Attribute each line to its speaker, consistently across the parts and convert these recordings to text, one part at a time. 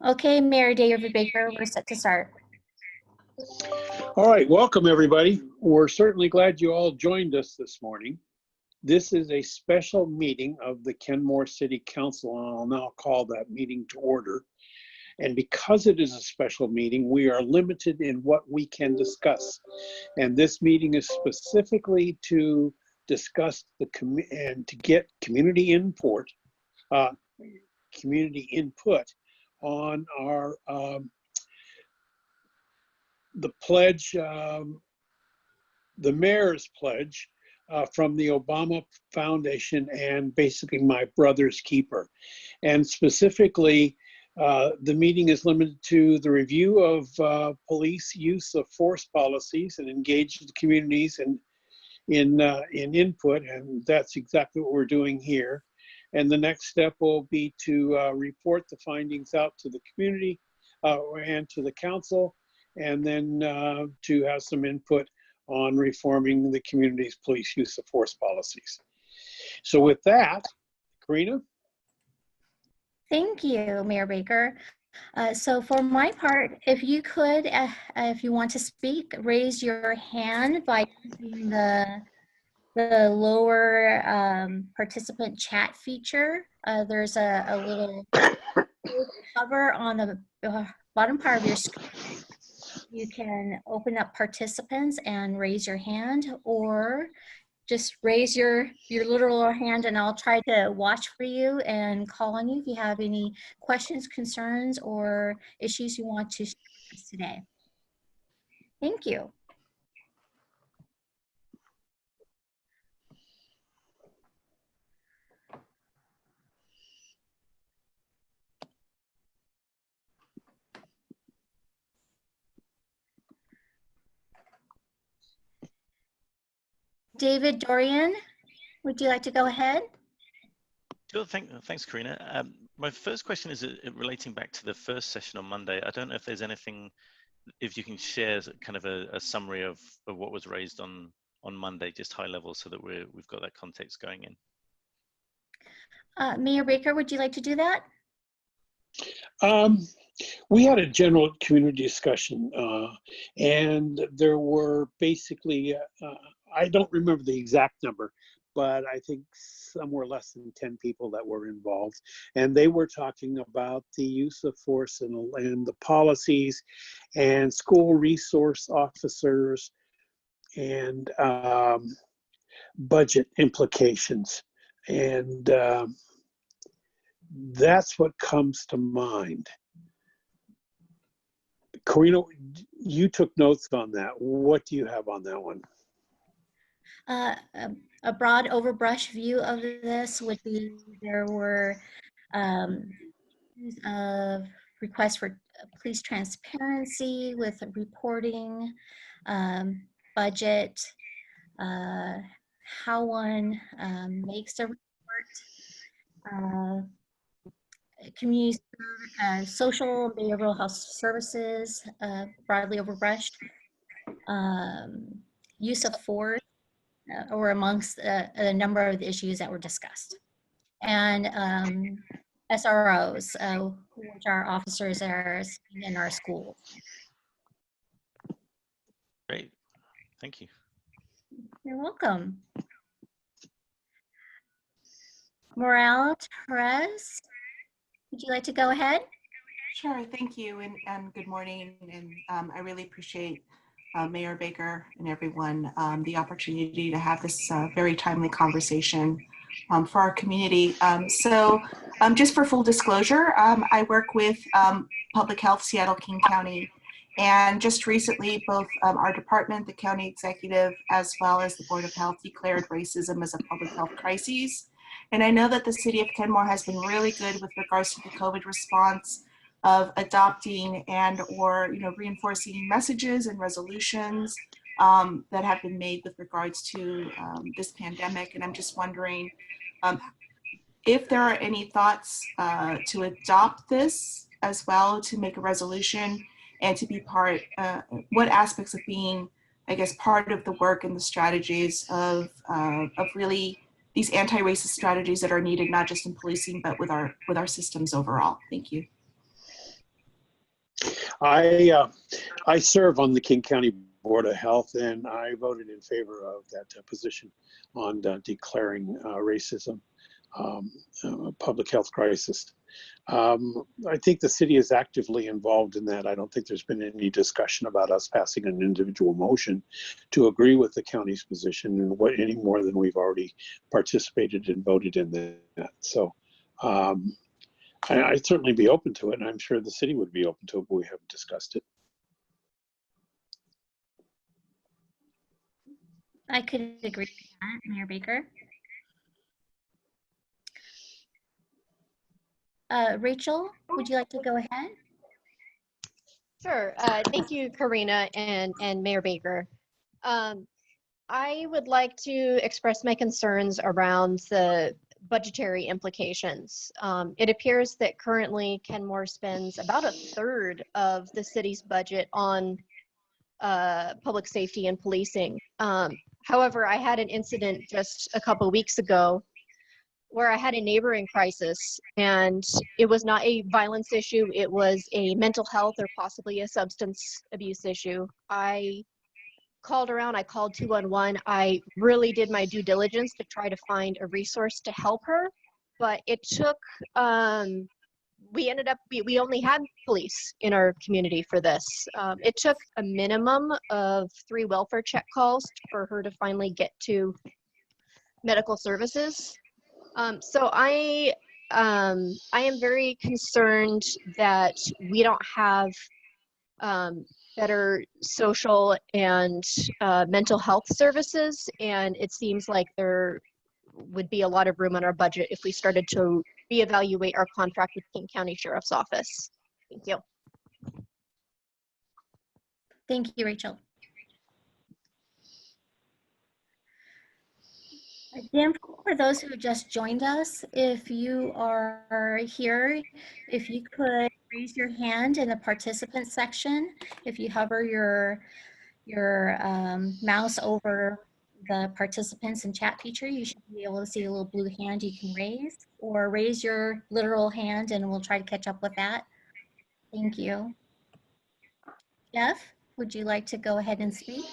Speaker 1: Okay, Mayor David Baker, we're set to start.
Speaker 2: All right, welcome everybody. We're certainly glad you all joined us this morning. This is a special meeting of the Kenmore City Council, and I'll now call that meeting to order. And because it is a special meeting, we are limited in what we can discuss. And this meeting is specifically to discuss and to get community input on our the pledge, the mayor's pledge from the Obama Foundation and basically my brother's keeper. And specifically, the meeting is limited to the review of police use of force policies and engage the communities in input, and that's exactly what we're doing here. And the next step will be to report the findings out to the community and to the council, and then to have some input on reforming the community's police use of force policies. So with that, Karina?
Speaker 1: Thank you, Mayor Baker. So for my part, if you could, if you want to speak, raise your hand by using the lower participant chat feature. There's a little cover on the bottom part of your screen. You can open up participants and raise your hand, or just raise your literal hand and I'll try to watch for you and call on you if you have any questions, concerns, or issues you want to share with us today. Thank you. David Dorian, would you like to go ahead?
Speaker 3: Sure, thanks, Karina. My first question is relating back to the first session on Monday. I don't know if there's anything, if you can share kind of a summary of what was raised on Monday, just high level, so that we've got that context going in.
Speaker 1: Mayor Baker, would you like to do that?
Speaker 2: We had a general community discussion, and there were basically, I don't remember the exact number, but I think somewhere less than 10 people that were involved. And they were talking about the use of force and the policies and school resource officers and budget implications. And that's what comes to mind. Karina, you took notes on that. What do you have on that one?
Speaker 1: A broad overbrush view of this would be there were requests for police transparency with reporting, budget, how one makes a report, community social behavioral health services, broadly overbrushed, use of force, or amongst a number of the issues that were discussed. And SROs, which are officers that are in our schools.
Speaker 3: Great, thank you.
Speaker 1: You're welcome. Morale Perez, would you like to go ahead?
Speaker 4: Sure, thank you, and good morning. And I really appreciate Mayor Baker and everyone the opportunity to have this very timely conversation for our community. So just for full disclosure, I work with Public Health Seattle King County, and just recently both our department, the county executive, as well as the Board of Health declared racism as a public health crisis. And I know that the city of Kenmore has been really good with regards to the COVID response of adopting and or reinforcing messages and resolutions that have been made with regards to this pandemic. And I'm just wondering if there are any thoughts to adopt this as well, to make a resolution and to be part, what aspects of being, I guess, part of the work and the strategies of really these anti-racist strategies that are needed, not just in policing, but with our systems overall. Thank you.
Speaker 2: I serve on the King County Board of Health, and I voted in favor of that position on declaring racism a public health crisis. I think the city is actively involved in that. I don't think there's been any discussion about us passing an individual motion to agree with the county's position and what any more than we've already participated and voted in that. So I'd certainly be open to it, and I'm sure the city would be open to it, but we haven't discussed it.
Speaker 1: I could agree with that, Mayor Baker. Rachel, would you like to go ahead?
Speaker 5: Sure. Thank you, Karina and Mayor Baker. I would like to express my concerns around the budgetary implications. It appears that currently Kenmore spends about a third of the city's budget on public safety and policing. However, I had an incident just a couple weeks ago where I had a neighboring crisis, and it was not a violence issue, it was a mental health or possibly a substance abuse issue. I called around, I called 211. I really did my due diligence to try to find a resource to help her, but it took, we only had police in our community for this. It took a minimum of 3 welfare check calls for her to finally get to medical services. So I am very concerned that we don't have better social and mental health services, and it seems like there would be a lot of room in our budget if we started to reevaluate our contract with King County Sheriff's Office. Thank you.
Speaker 1: Thank you, Rachel. Again, for those who just joined us, if you are here, if you could raise your hand in the participant section. If you hover your mouse over the participants and chat feature, you should be able to see a little blue hand you can raise, or raise your literal hand and we'll try to catch up with that. Thank you. Jeff, would you like to go ahead and speak?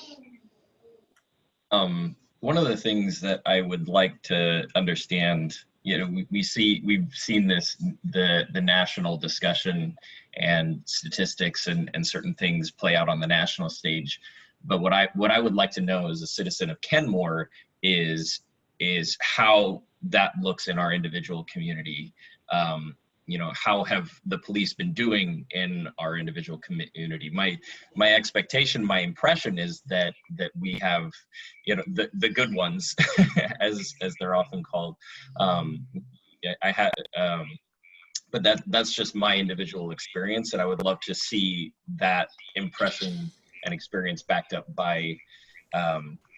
Speaker 6: One of the things that I would like to understand, you know, we've seen this, the national discussion and statistics and certain things play out on the national stage. But what I would like to know as a citizen of Kenmore is how that looks in our individual community. You know, how have the police been doing in our individual community? My expectation, my impression is that we have, you know, the good ones, as they're often called. But that's just my individual experience, and I would love to see that impression and experience backed up by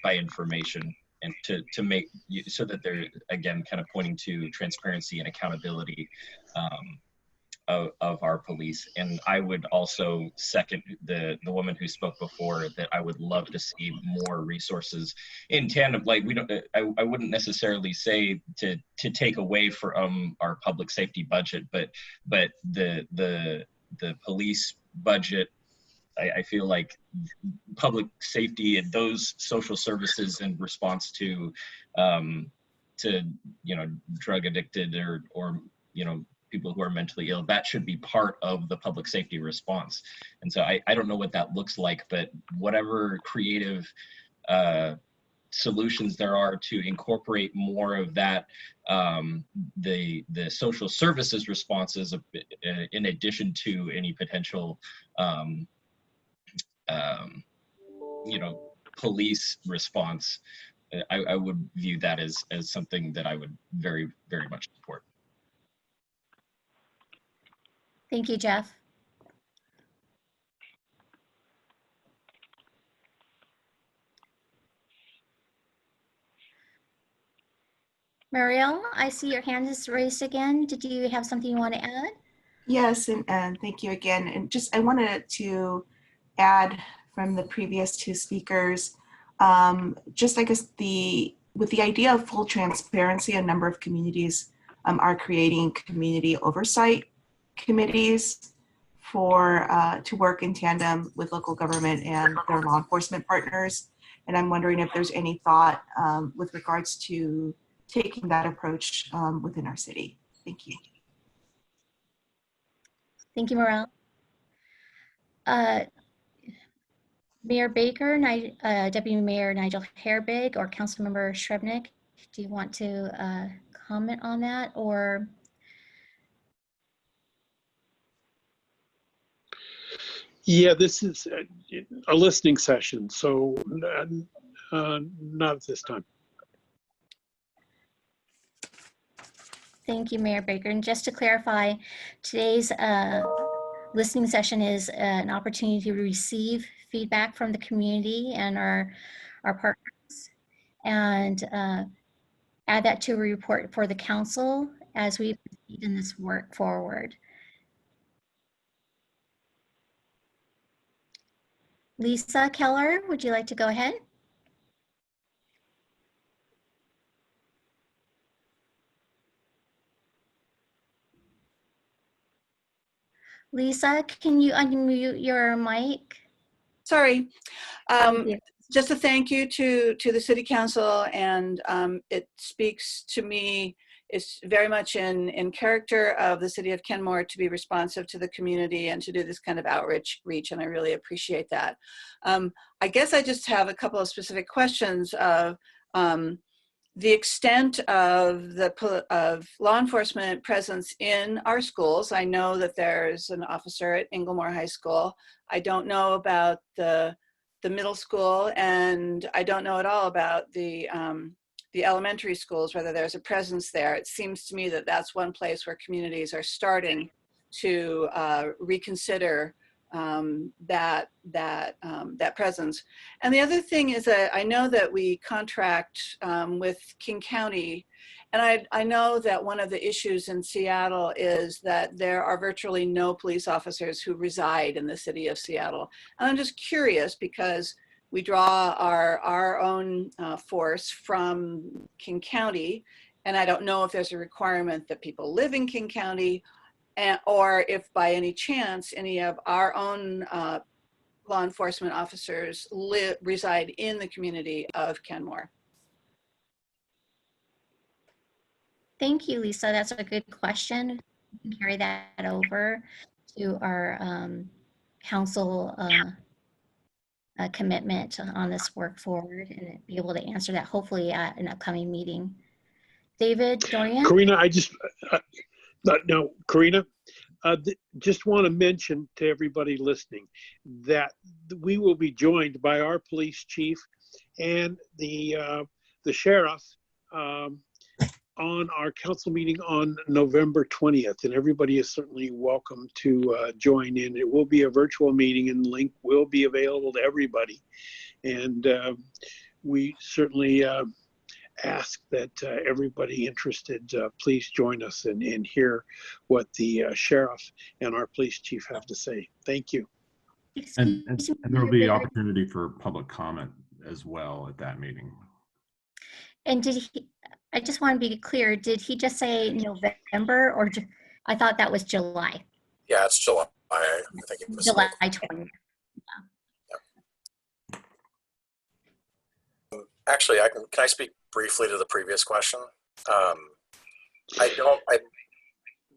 Speaker 6: information, and to make so that they're, again, kind of pointing to transparency and accountability of our police. And I would also second the woman who spoke before, that I would love to see more resources in tandem. Like, we don't, I wouldn't necessarily say to take away from our public safety budget, but the police budget, I feel like public safety and those social services in response to you know, drug addicted or you know, people who are mentally ill, that should be part of the public safety response. And so I don't know what that looks like, but whatever creative solutions there are to incorporate more of that, the social services responses in addition to any potential you know, police response, I would view that as something that I would very, very much support.
Speaker 1: Thank you, Jeff. Marielle, I see your hand is raised again. Did you have something you want to add?
Speaker 4: Yes, and thank you again. And just, I wanted to add from the previous 2 speakers, just I guess with the idea of full transparency, a number of communities are creating community oversight committees to work in tandem with local government and their law enforcement partners. And I'm wondering if there's any thought with regards to taking that approach within our city. Thank you.
Speaker 1: Thank you, Morel. Mayor Baker, Deputy Mayor Nigel Hairbig, or Councilmember Srebnick, do you want to comment on that, or?
Speaker 2: Yeah, this is a listening session, so not at this time.
Speaker 1: Thank you, Mayor Baker. And just to clarify, today's listening session is an opportunity to receive feedback from the community and our partners, and add that to a report for the council as we proceed in this work forward. Lisa Keller, would you like to go ahead? Lisa, can you unmute your mic?
Speaker 7: Sorry.
Speaker 1: Thank you.
Speaker 7: Just a thank you to the City Council, and it speaks to me, it's very much in character of the City of Kenmore to be responsive to the community and to do this kind of outreach, and I really appreciate that. I guess I just have a couple of specific questions of the extent of law enforcement presence in our schools. I know that there's an officer at Inglemoor High School. I don't know about the middle school, and I don't know at all about the elementary schools, whether there's a presence there. It seems to me that that's one place where communities are starting to reconsider that presence. And the other thing is that I know that we contract with King County, and I know that one of the issues in Seattle is that there are virtually no police officers who reside in the city of Seattle. And I'm just curious, because we draw our own force from King County, and I don't know if there's a requirement that people live in King County, or if by any chance any of our own law enforcement officers reside in the community of Kenmore.
Speaker 1: Thank you, Lisa. That's a good question. We can carry that over to our council commitment on this work forward and be able to answer that hopefully at an upcoming meeting. David Dorian?
Speaker 2: Karina, no, Karina, just want to mention to everybody listening that we will be joined by our police chief and the sheriff on our council meeting on November 20th, and everybody is certainly welcome to join in. It will be a virtual meeting, and the link will be available to everybody. And we certainly ask that everybody interested please join us and hear what the sheriff and our police chief have to say. Thank you.
Speaker 8: And there will be opportunity for public comment as well at that meeting.
Speaker 1: And did he, I just want to be clear, did he just say November, or I thought that was July?
Speaker 9: Yeah, it's July. I think it was
Speaker 1: July 20th.
Speaker 9: Yeah. Actually, can I speak briefly to the previous question? I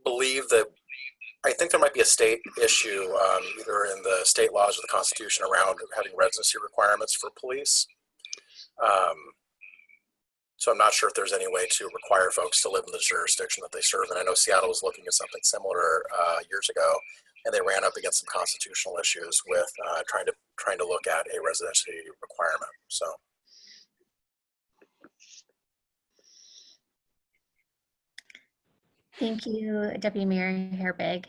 Speaker 9: believe that, I think there might be a state issue, either in the state laws or the Constitution, around having residency requirements for police. So I'm not sure if there's any way to require folks to live in the jurisdiction that they serve. And I know Seattle was looking at something similar years ago, and they ran up against some constitutional issues with trying to look at a residency requirement. So.
Speaker 1: Thank you, Deputy Mayor Hairbig.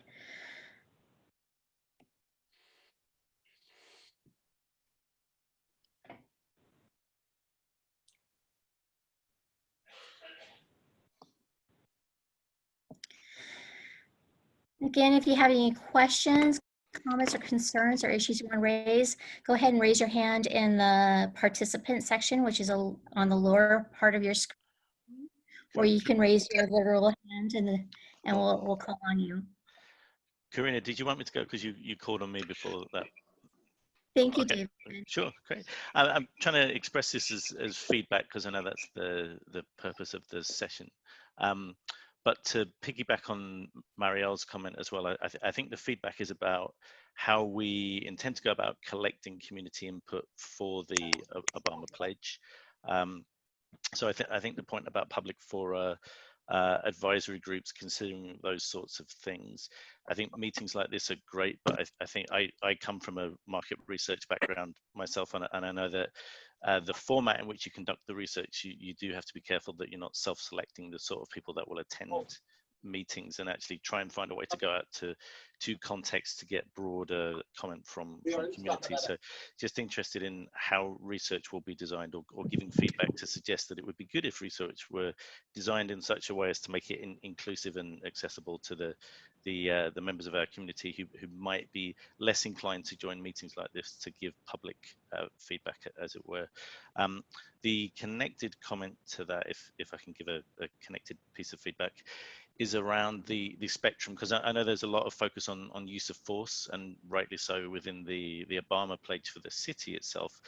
Speaker 1: Again, if you have any questions, comments, or concerns or issues you want to raise, go ahead and raise your hand in the participant section, which is on the lower part of your screen, or you can raise your literal hand and we'll call on you.
Speaker 3: Karina, did you want me to go? Because you called on me before that.
Speaker 1: Thank you,
Speaker 3: Okay.
Speaker 1: David.
Speaker 3: Sure, great. I'm trying to express this as feedback because I know that's the purpose of the session. But to piggyback on Marielle's comment as well, I think the feedback is about how we intend to go about collecting community input for the Obama Pledge. So I think the point about public fora, advisory groups considering those sorts of things. I think meetings like this are great, but I think I come from a market research background myself, and I know that the format in which you conduct the research, you do have to be careful that you're not self-selecting the sort of people that will attend meetings, and actually try and find a way to go out to contexts to get broader comment from community. So just interested in how research will be designed, or giving feedback to suggest that it would be good if research were designed in such a way as to make it inclusive and accessible to the members of our community who might be less inclined to join meetings like this, to give public feedback, as it were. The connected comment to that, if I can give a connected piece of feedback, is around the spectrum, because I know there's a lot of focus on use of force, and rightly so, within the Obama Pledge for the city itself.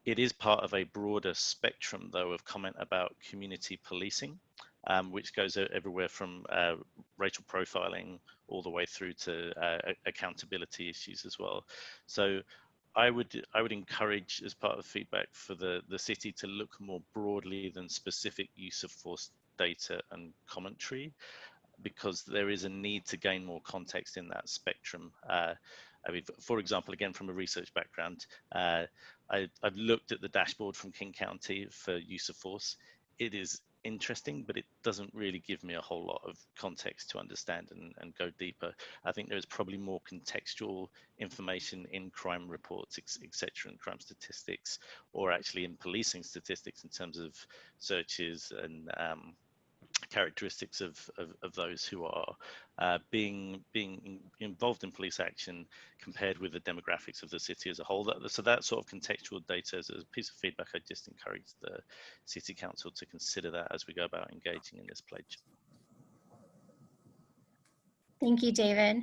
Speaker 3: It is part of a broader spectrum, though, of comment about community policing, which goes everywhere from racial profiling all the way through to accountability issues as well. So I would encourage, as part of feedback, for the city to look more broadly than specific use of force data and commentary, because there is a need to gain more context in that spectrum. I mean, for example, again, from a research background, I've looked at the dashboard from King County for use of force. It is interesting, but it doesn't really give me a whole lot of context to understand and go deeper. I think there's probably more contextual information in crime reports, etc., and crime statistics, or actually in policing statistics in terms of searches and characteristics of those who are being involved in police action compared with the demographics of the city as a whole. So that sort of contextual data, as a piece of feedback, I just encourage the City Council to consider that as we go about engaging in this pledge.
Speaker 1: Thank you, David.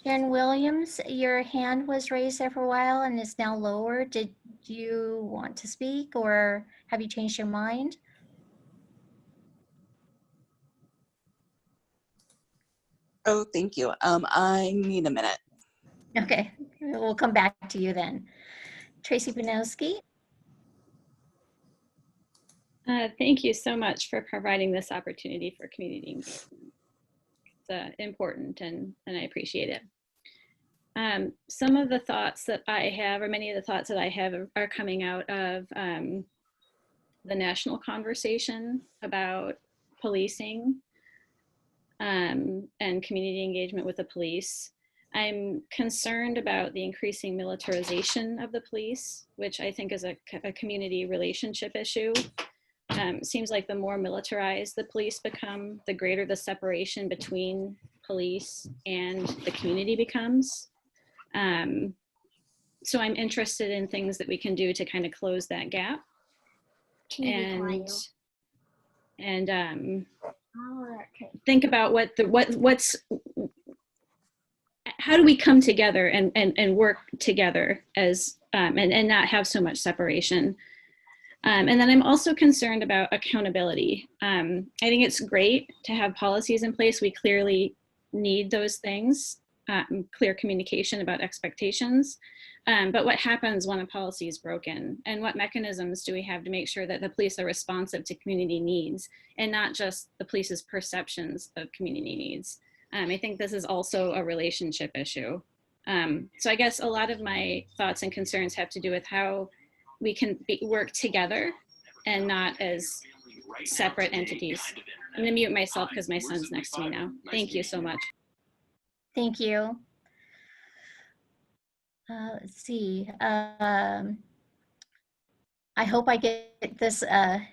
Speaker 1: Sharon Williams, your hand was raised there for a while and is now lowered. Did you want to speak, or have you changed your mind?
Speaker 10: Oh, thank you. I need a minute.
Speaker 1: Okay, we'll come back to you then. Tracy Banowski.
Speaker 11: Thank you so much for providing this opportunity for community engagement. It's important, and I appreciate it. Some of the thoughts that I have, or many of the thoughts that I have, are coming out of the national conversation about policing and community engagement with the police. I'm concerned about the increasing militarization of the police, which I think is a community relationship issue. Seems like the more militarized the police become, the greater the separation between police and the community becomes. So I'm interested in things that we can do to kind of close that gap. And think about how do we come together and work together as and not have so much separation. And then I'm also concerned about accountability. I think it's great to have policies in place. We clearly need those things, clear communication about expectations. But what happens when a policy is broken? And what mechanisms do we have to make sure that the police are responsive to community needs and not just the police's perceptions of community needs? I think this is also a relationship issue. So I guess a lot of my thoughts and concerns have to do with how we can work together and not as separate entities. I'm gonna mute myself because my son's next to me now. Thank you so much.
Speaker 1: Thank you. Let's see. I hope I get this, I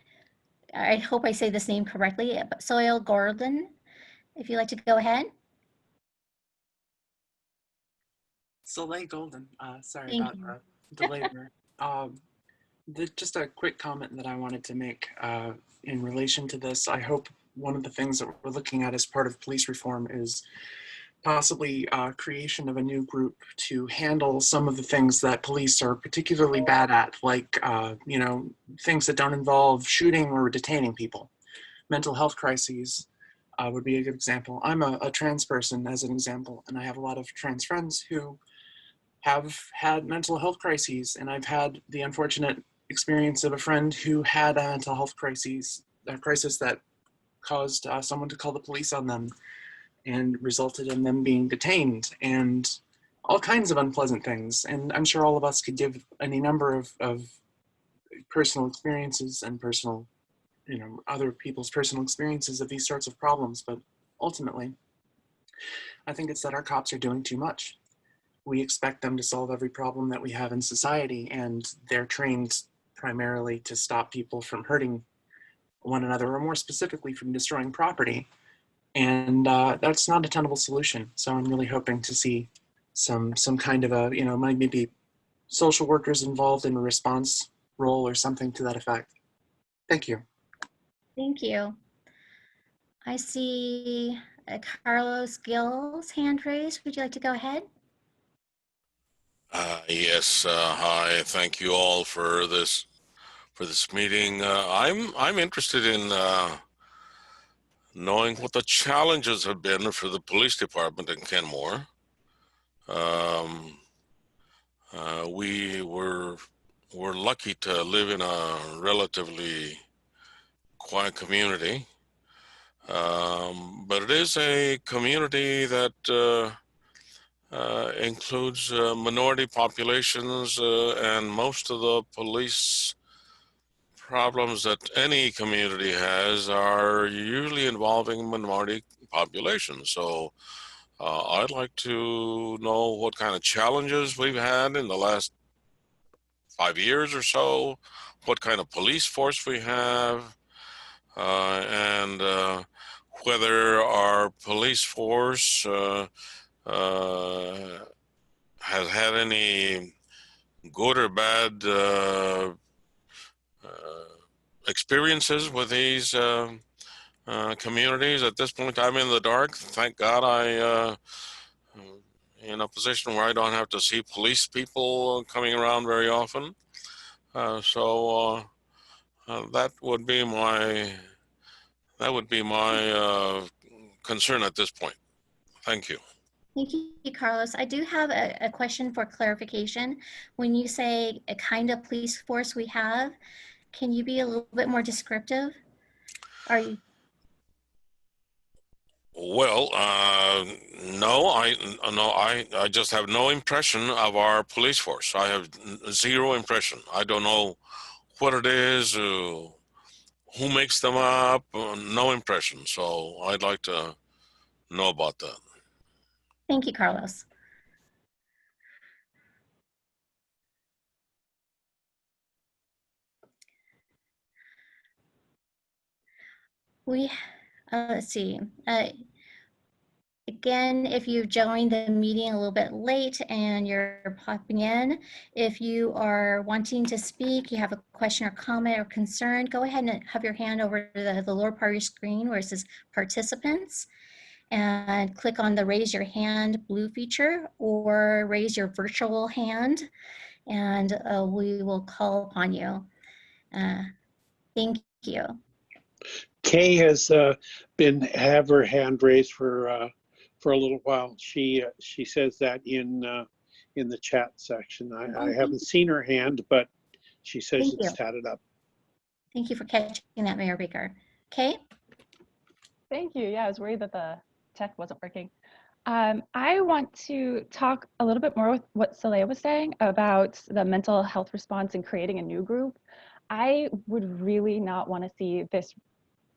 Speaker 1: hope I say this name correctly. Soil Gordon, if you'd like to go ahead.
Speaker 12: Soleil Golden, sorry
Speaker 1: Thank
Speaker 12: about
Speaker 1: you.
Speaker 12: the delay there. Just a quick comment that I wanted to make in relation to this. I hope one of the things that we're looking at as part of police reform is possibly creation of a new group to handle some of the things that police are particularly bad at, like, you know, things that don't involve shooting or detaining people. Mental health crises would be a good example. I'm a trans person, as an example, and I have a lot of trans friends who have had mental health crises, and I've had the unfortunate experience of a friend who had a mental health crisis that caused someone to call the police on them and resulted in them being detained, and all kinds of unpleasant things. And I'm sure all of us could give any number of personal experiences and personal, you know, other people's personal experiences of these sorts of problems. But ultimately, I think it's that our cops are doing too much. We expect them to solve every problem that we have in society, and they're trained primarily to stop people from hurting one another, or more specifically from destroying property. And that's not a tenable solution. So I'm really hoping to see some kind of a, you know, maybe social workers involved in a response role or something to that effect. Thank you.
Speaker 1: Thank you. I see Carlos Gill's hand raised. Would you like to go ahead?
Speaker 13: Yes. Hi. Thank you all for this meeting. I'm interested in knowing what the challenges have been for the police department in Kenmore. We're lucky to live in a relatively quiet community, but it is a community that includes minority populations, and most of the police problems that any community has are usually involving minority populations. So I'd like to know what kind of challenges we've had in the last 5 years or so, what kind of police force we have, and whether our police force has had any good or bad experiences with these communities. At this point, I'm in the dark. Thank God I in a position where I don't have to see police people coming around very often. So that would be my concern at this point. Thank you.
Speaker 1: Thank you, Carlos. I do have a question for clarification. When you say a kind of police force we have, can you be a little bit more descriptive? Are you?
Speaker 13: Well, no, I just have no impression of our police force. I have zero impression. I don't know what it is, who makes them up, no impression. So I'd like to know about that.
Speaker 1: Thank you, Carlos. Let's see. Again, if you joined the meeting a little bit late and you're popping in, if you are wanting to speak, you have a question or comment or concern, go ahead and have your hand over to the lower part of your screen where it says participants, and click on the raise your hand blue feature or raise your virtual hand, and we will call upon you. Thank you.
Speaker 2: Kay has have her hand raised for a little while. She says that in the chat section. I haven't seen her hand, but she says it's tatted up.
Speaker 1: Thank you for catching that, Mayor Baker. Kay?
Speaker 14: Thank you. Yeah, I was worried that the tech wasn't working. I want to talk a little bit more with what Soleil was saying about the mental health response and creating a new group. I would really not want to see this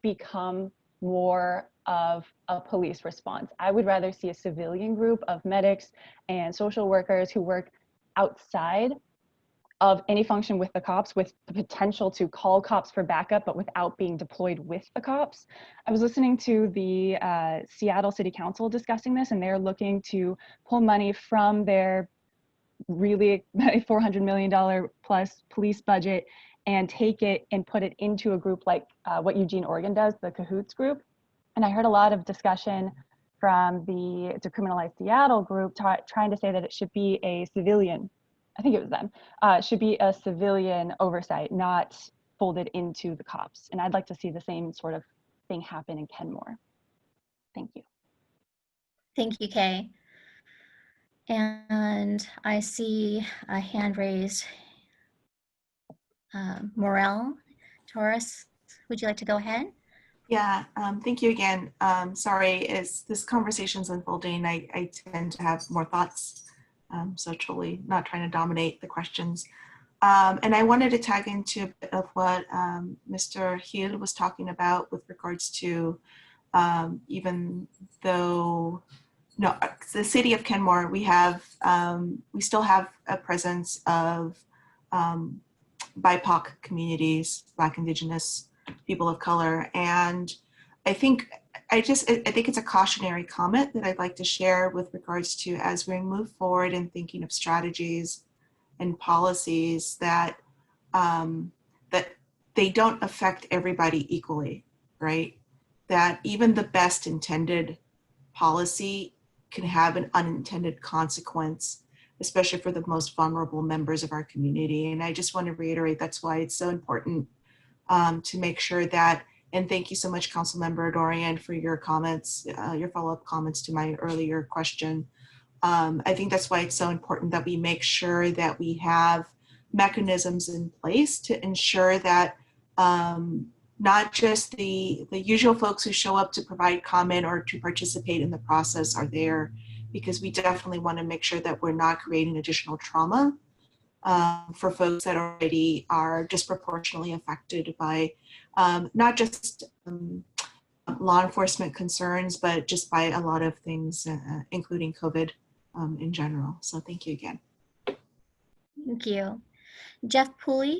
Speaker 14: become more of a police response. I would rather see a civilian group of medics and social workers who work outside of any function with the cops, with the potential to call cops for backup, but without being deployed with the cops. I was listening to the Seattle City Council discussing this, and they're looking to pull money from their really $400 million plus police budget and take it and put it into a group like what Eugene, Oregon does, the Cahoots group. And I heard a lot of discussion from the Decriminalize Seattle group trying to say that it should be a civilian, I think it was them, should be a civilian oversight, not folded into the cops. And I'd like to see the same sort of thing happen in Kenmore. Thank you.
Speaker 1: Thank you, Kay. And I see a hand raised. Morel, Taurus, would you like to go ahead?
Speaker 4: Yeah, thank you again. Sorry, as this conversation's unfolding, I tend to have more thoughts. So totally not trying to dominate the questions. And I wanted to tag into a bit of what Mr. Hill was talking about with regards to even though, no, the city of Kenmore, we still have a presence of BIPOC communities, Black, Indigenous, people of color. And I think it's a cautionary comment that I'd like to share with regards to as we move forward in thinking of strategies and policies that that they don't affect everybody equally, right? That even the best intended policy can have an unintended consequence, especially for the most vulnerable members of our community. And I just want to reiterate, that's why it's so important to make sure that, and thank you so much, Councilmember Dorian, for your comments, your follow-up comments to my earlier question. I think that's why it's so important that we make sure that we have mechanisms in place to ensure that not just the usual folks who show up to provide comment or to participate in the process are there, because we definitely want to make sure that we're not creating additional trauma for folks that already are disproportionately affected by not just law enforcement concerns, but just by a lot of things, including COVID in general. So thank you again.
Speaker 1: Thank you. Jeff Pooley.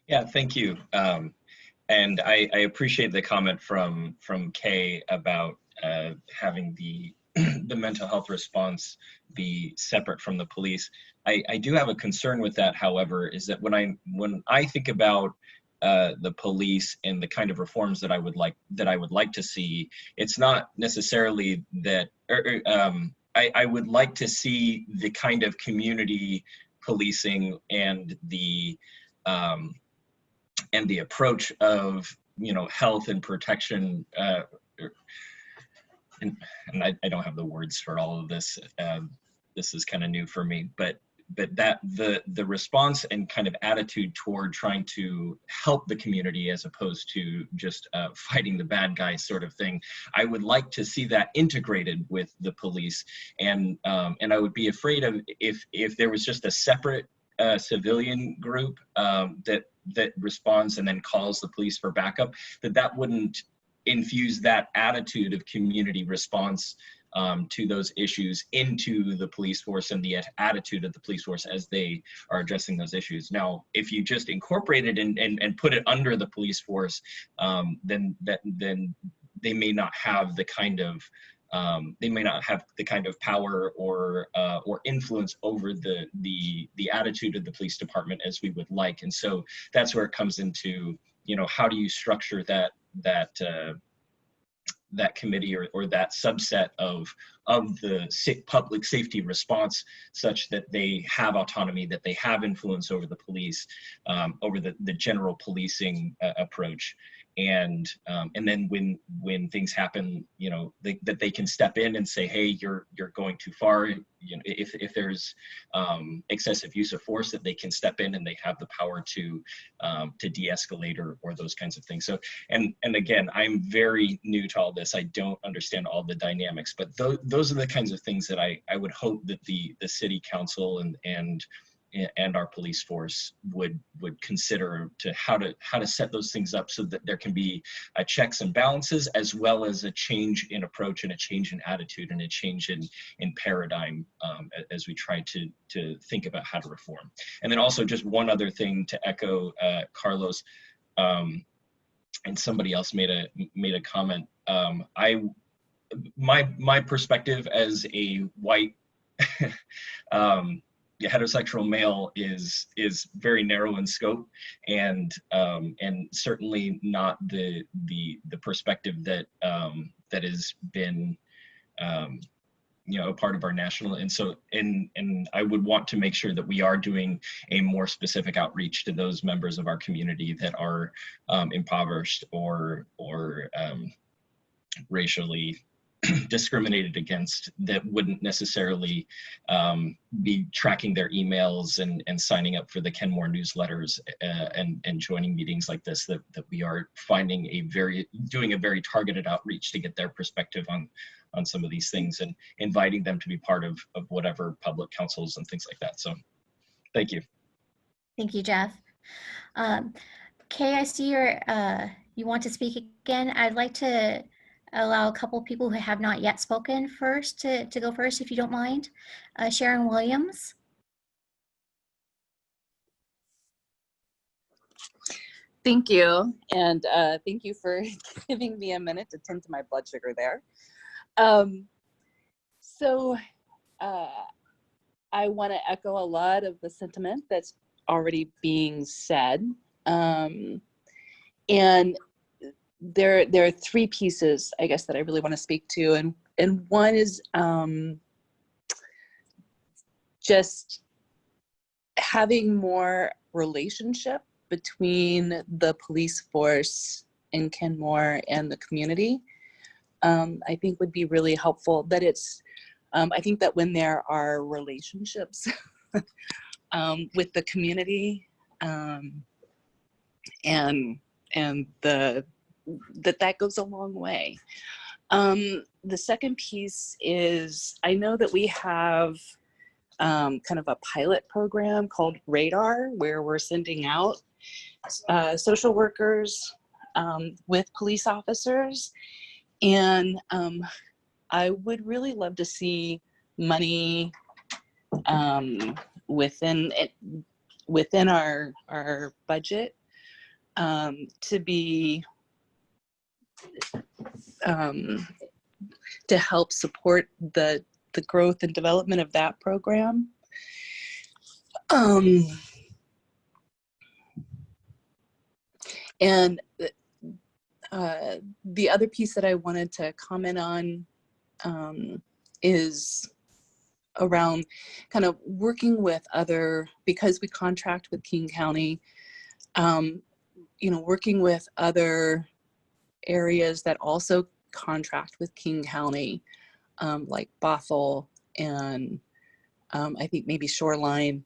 Speaker 6: Yeah, thank you. And I appreciate the comment from Kay about having the the mental health response be separate from the police. I do have a concern with that, however, is that when I think about the police and the kind of reforms that I would like to see, it's not necessarily that I would like to see the kind of community policing and the approach of, you know, health and protection, and I don't have the words for all of this. This is kind of new for me, but that the response and kind of attitude toward trying to help the community as opposed to just fighting the bad guy sort of thing, I would like to see that integrated with the police. And I would be afraid of if there was just a separate civilian group that responds and then calls the police for backup, that wouldn't infuse that attitude of community response to those issues into the police force and the attitude of the police force as they are addressing those issues. Now, if you just incorporate it and put it under the police force, then they may not have the kind of power or influence over the attitude of the police department as we would like. And so that's where it comes into, you know, how do you structure that committee or that subset of the public safety response such that they have autonomy, that they have influence over the police, over the general policing approach. And then when things happen, you know, that they can step in and say, hey, you're going too far. You know, if there's excessive use of force, that they can step in and they have the power to de-escalate or those kinds of things. So and again, I'm very new to all this. I don't understand all the dynamics, but those are the kinds of things that I would hope that the city council and our police force would consider to how to set those things up so that there can be checks and balances, as well as a change in approach and a change in attitude and a change in paradigm as we try to think about how to reform. And then also just one other thing to echo Carlos, and somebody else made a comment. My perspective as a white heterosexual male is very narrow in scope, and certainly not the perspective that that has been a part of our national. And so and I would want to make sure that we are doing a more specific outreach to those members of our community that are impoverished or racially discriminated against, that wouldn't necessarily be tracking their emails and signing up for the Kenmore newsletters and joining meetings like this, that we are finding doing a very targeted outreach to get their perspective on some of these things and inviting them to be part of whatever public councils and things like that. So thank you.
Speaker 1: Thank you, Jeff. Kay, I see you want to speak again. I'd like to allow a couple people who have not yet spoken first to go first, if you don't mind. Sharon Williams.
Speaker 10: Thank you. And thank you for giving me a minute to tend to my blood sugar there. So I want to echo a lot of the sentiment that's already being said. And there are three pieces, I guess, that I really want to speak to. And one is just having more relationship between the police force in Kenmore and the community. I think would be really helpful. That it's, I think that when there are relationships with the community and that goes a long way. The second piece is, I know that we have kind of a pilot program called Radar, where we're sending out social workers with police officers. And I would really love to see money within our budget to be to help support the growth and development of that program. And the other piece that I wanted to comment on is around kind of working with because we contract with King County, working with other areas that also contract with King County, like Bothell and I think maybe Shoreline,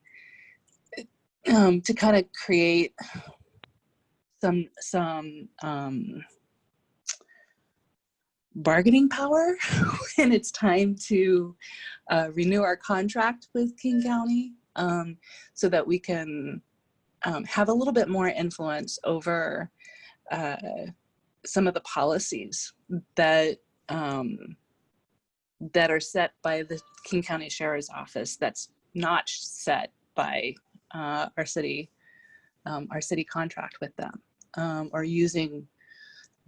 Speaker 10: to kind of create some bargaining power when it's time to renew our contract with King County, so that we can have a little bit more influence over some of the policies that that are set by the King County Sheriff's Office, that's not set by our city contract with them, or using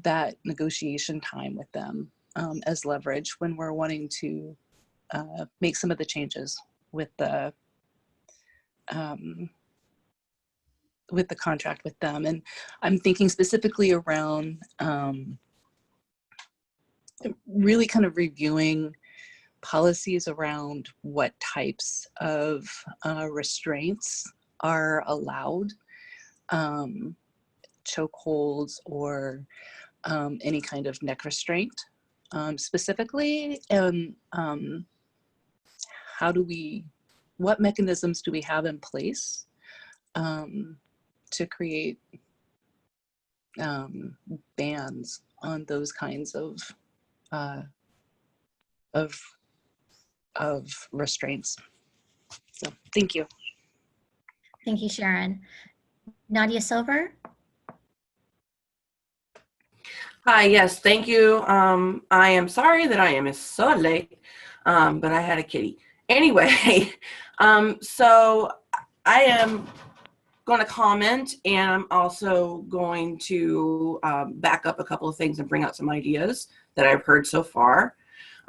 Speaker 10: that negotiation time with them as leverage when we're wanting to make some of the changes with the contract with them. And I'm thinking specifically around really kind of reviewing policies around what types of restraints are allowed, chokeholds or any kind of neck restraint specifically, and what mechanisms do we have in place to create bans on those kinds of restraints. So thank you.
Speaker 1: Thank you, Sharon. Nadia Silver.
Speaker 15: Hi, yes, thank you. I am sorry that I am so late, but I had a kitty. Anyway, so I am going to comment, and I'm also going to back up a couple of things and bring out some ideas that I've heard so far.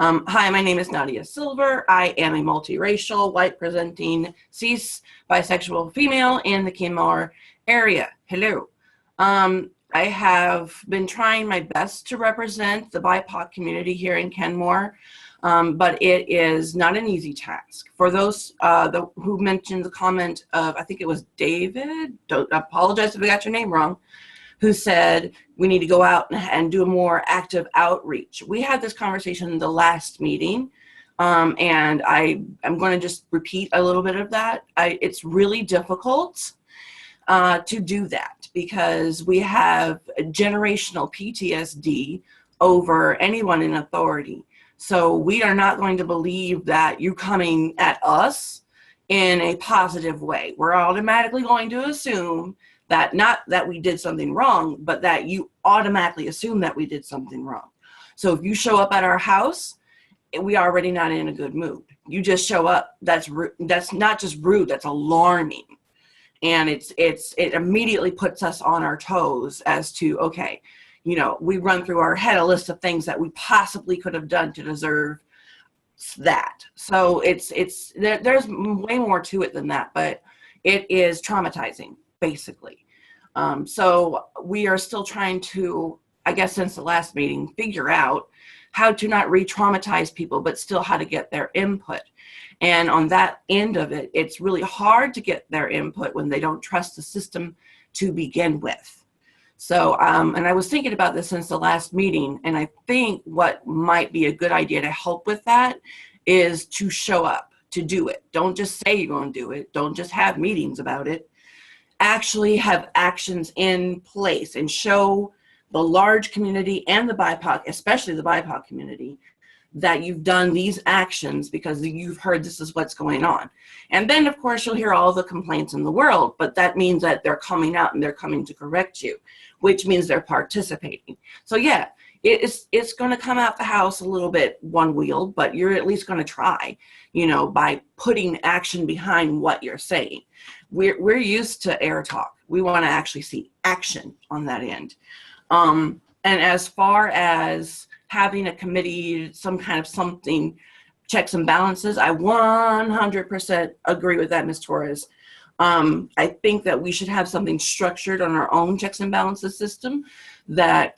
Speaker 15: Hi, my name is Nadia Silver. I am a multiracial, white-presenting, cis, bisexual female in the Kenmore area. Hello. I have been trying my best to represent the BIPOC community here in Kenmore, but it is not an easy task. For those who mentioned the comment of, I think it was David, don't apologize if I got your name wrong, who said we need to go out and do a more active outreach. We had this conversation in the last meeting, and I'm going to just repeat a little bit of that. It's really difficult to do that because we have generational PTSD over anyone in authority. So we are not going to believe that you're coming at us in a positive way. We're automatically going to assume that not that we did something wrong, but that you automatically assume that we did something wrong. So if you show up at our house, we are already not in a good mood. You just show up, that's not just rude, that's alarming. And it immediately puts us on our toes as to, okay, you know, we run through our head a list of things that we possibly could have done to deserve that. So there's way more to it than that, but it is traumatizing, basically. So we are still trying to, I guess since the last meeting, figure out how to not re-traumatize people, but still how to get their input. And on that end of it, it's really hard to get their input when they don't trust the system to begin with. So, and I was thinking about this since the last meeting, and I think what might be a good idea to help with that is to show up, to do it. Don't just say you're going to do it. Don't just have meetings about it. Actually have actions in place and show the large community and the BIPOC, especially the BIPOC community, that you've done these actions because you've heard this is what's going on. And then, of course, you'll hear all the complaints in the world, but that means that they're coming out and they're coming to correct you, which means they're participating. So yeah, it's going to come out the house a little bit one-wheeled, but you're at least going to try, you know, by putting action behind what you're saying. We're used to air talk. We want to actually see action on that end. And as far as having a committee, some kind of something, checks and balances, I 100% agree with that, Ms. Torres. I think that we should have something structured on our own checks and balances system that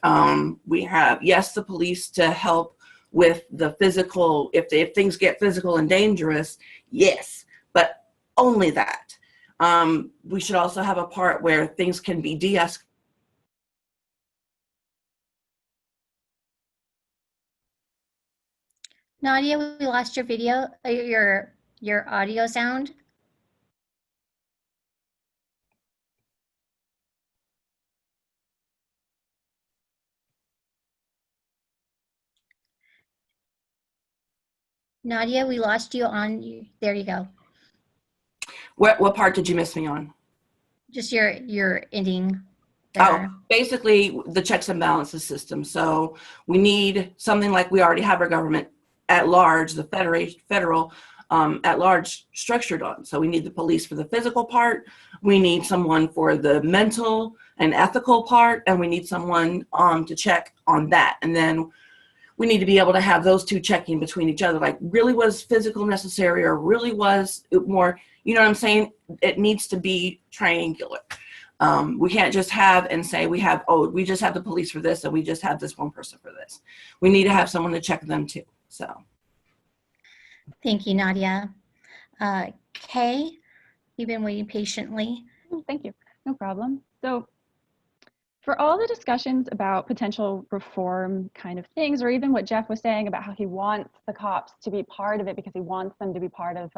Speaker 15: we have, yes, the police to help with the physical, if things get physical and dangerous, yes, but only that. We should also have a part where things can be de-escalated.
Speaker 1: Nadia, we lost your video, your audio sound. Nadia, we lost you on, there you go.
Speaker 15: What part did you miss me on?
Speaker 1: Just your ending there.
Speaker 15: Oh, basically the checks and balances system. So we need something like we already have our government at large, the federal at large structured on. So we need the police for the physical part. We need someone for the mental and ethical part, and we need someone to check on that. And then we need to be able to have those two checking between each other, like really was physical necessary or really was it more, you know what I'm saying? It needs to be triangular. We can't just have and say we have, oh, we just have the police for this and we just have this one person for this. We need to have someone to check them too, so.
Speaker 1: Thank you, Nadia. Kay, you've been waiting patiently.
Speaker 14: Thank you, no problem. So for all the discussions about potential reform kind of things, or even what Jeff was saying about how he wants the cops to be part of it because he wants them to be part of,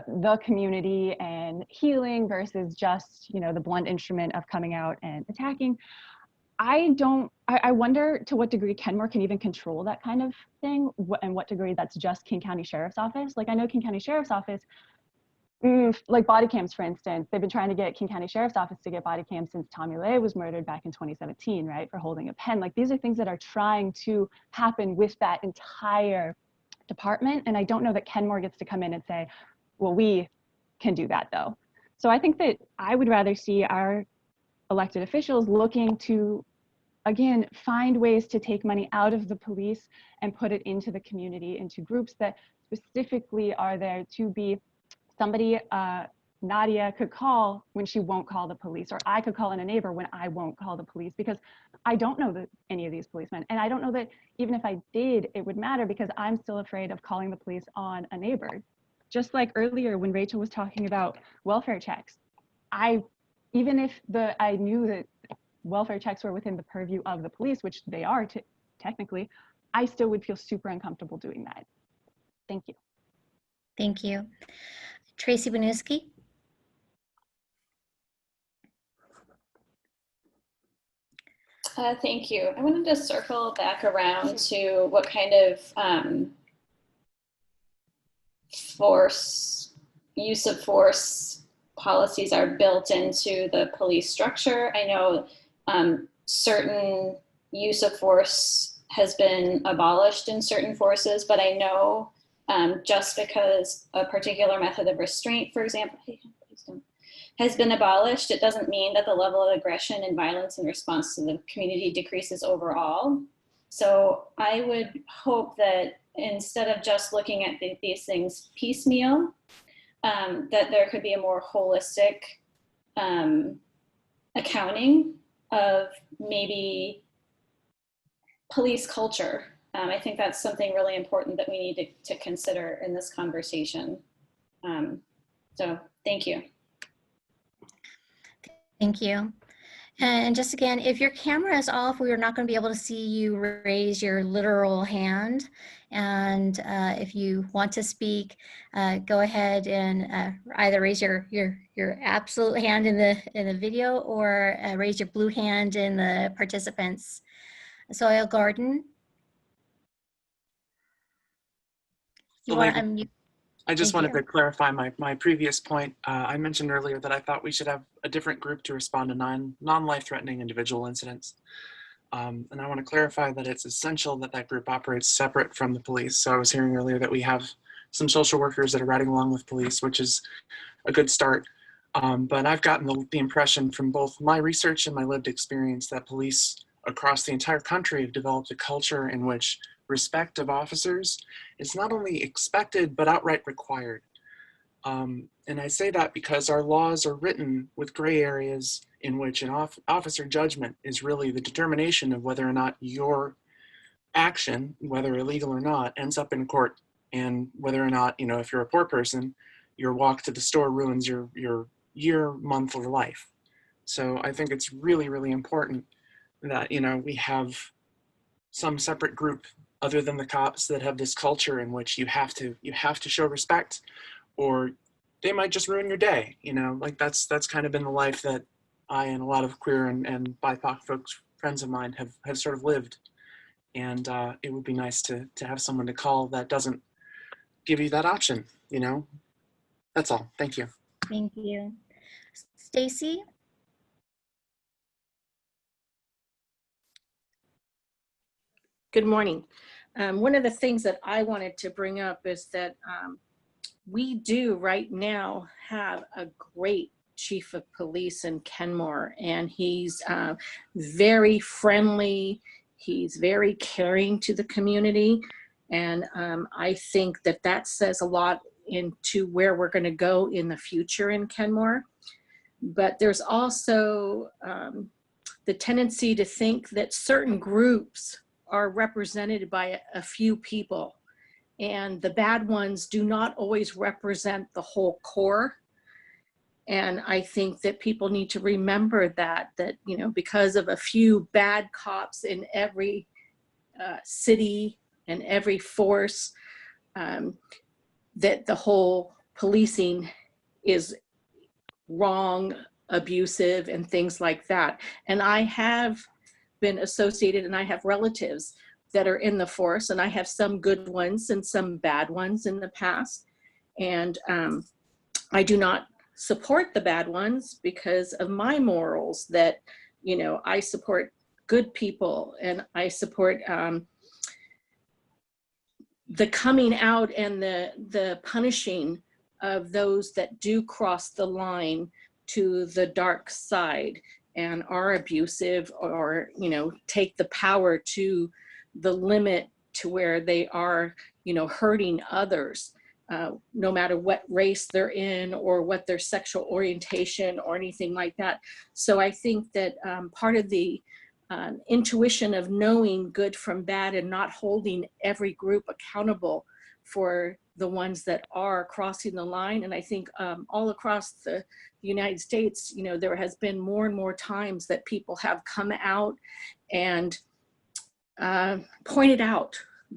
Speaker 14: the community and healing versus just, the blunt instrument of coming out and attacking. I wonder to what degree Kenmore can even control that kind of thing, and what degree that's just King County Sheriff's Office. Like I know King County Sheriff's Office, like body cams, for instance, they've been trying to get King County Sheriff's Office to get body cams since Tommy Lay was murdered back in 2017, right, for holding a pen. Like these are things that are trying to happen with that entire department. And I don't know that Kenmore gets to come in and say, well, we can do that though. So I think that I would rather see our elected officials looking to again, find ways to take money out of the police and put it into the community, into groups that specifically are there to be somebody Nadia could call when she won't call the police, or I could call in a neighbor when I won't call the police, because I don't know any of these policemen. And I don't know that even if I did, it would matter, because I'm still afraid of calling the police on a neighbor. Just like earlier when Rachel was talking about welfare checks, even if I knew that welfare checks were within the purview of the police, which they are technically, I still would feel super uncomfortable doing that. Thank you.
Speaker 1: Thank you. Tracy Banuski.
Speaker 16: Thank you. I wanted to circle back around to what kind of use of force policies are built into the police structure. I know certain use of force has been abolished in certain forces, but I know just because a particular method of restraint, for example, has been abolished, it doesn't mean that the level of aggression and violence in response to the community decreases overall. So I would hope that instead of just looking at these things piecemeal, that there could be a more holistic accounting of maybe police culture. I think that's something really important that we need to consider in this conversation. So thank you.
Speaker 1: Thank you. And just again, if your camera is off, we are not going to be able to see you raise your literal hand. And if you want to speak, go ahead and either raise your absolute hand in the video, or raise your blue hand in the participants. Soil Garden. You want to unmute?
Speaker 12: I just
Speaker 1: Thank
Speaker 12: wanted to clarify my previous point. I mentioned earlier that I thought we should have a different group to respond to non-life-threatening individual incidents. And I want to clarify that it's essential that that group operates separate from the police. So I was hearing earlier that we have some social workers that are riding along with police, which is a good start. But I've gotten the impression from both my research and my lived experience that police across the entire country have developed a culture in which respect of officers is not only expected, but outright required. And I say that because our laws are written with gray areas in which an officer judgment is really the determination of whether or not your action, whether illegal or not, ends up in court, and whether or not, if you're a poor person, your walk to the store ruins your year, month, or life. So I think it's really, really important that, we have some separate group other than the cops that have this culture in which you have to show respect, or they might just ruin your day. Like that's kind of been the life that I and a lot of queer and BIPOC folks, friends of mine, have sort of lived. And it would be nice to have someone to call that doesn't give you that option. That's all. Thank you.
Speaker 1: Thank you. Stacy?
Speaker 17: Good morning. One of the things that I wanted to bring up is that we do right now have a great chief of police in Kenmore, and he's very friendly. He's very caring to the community. And I think that says a lot into where we're going to go in the future in Kenmore. But there's also the tendency to think that certain groups are represented by a few people, and the bad ones do not always represent the whole core. And I think that people need to remember that because of a few bad cops in every city and every force, that the whole policing is wrong, abusive, and things like that. And I have been associated, and I have relatives that are in the force, and I have some good ones and some bad ones in the past. And I do not support the bad ones because of my morals that, I support good people, and I support the coming out and the punishing of those that do cross the line to the dark side. and are abusive, or, you know, take the power to the limit to where they are, you know, hurting others, no matter what race they're in or what their sexual orientation or anything like that. So I think that part of the intuition of knowing good from bad and not holding every group accountable for the ones that are crossing the line. And I think all across the United States, you know, there has been more and more times that people have come out and pointed out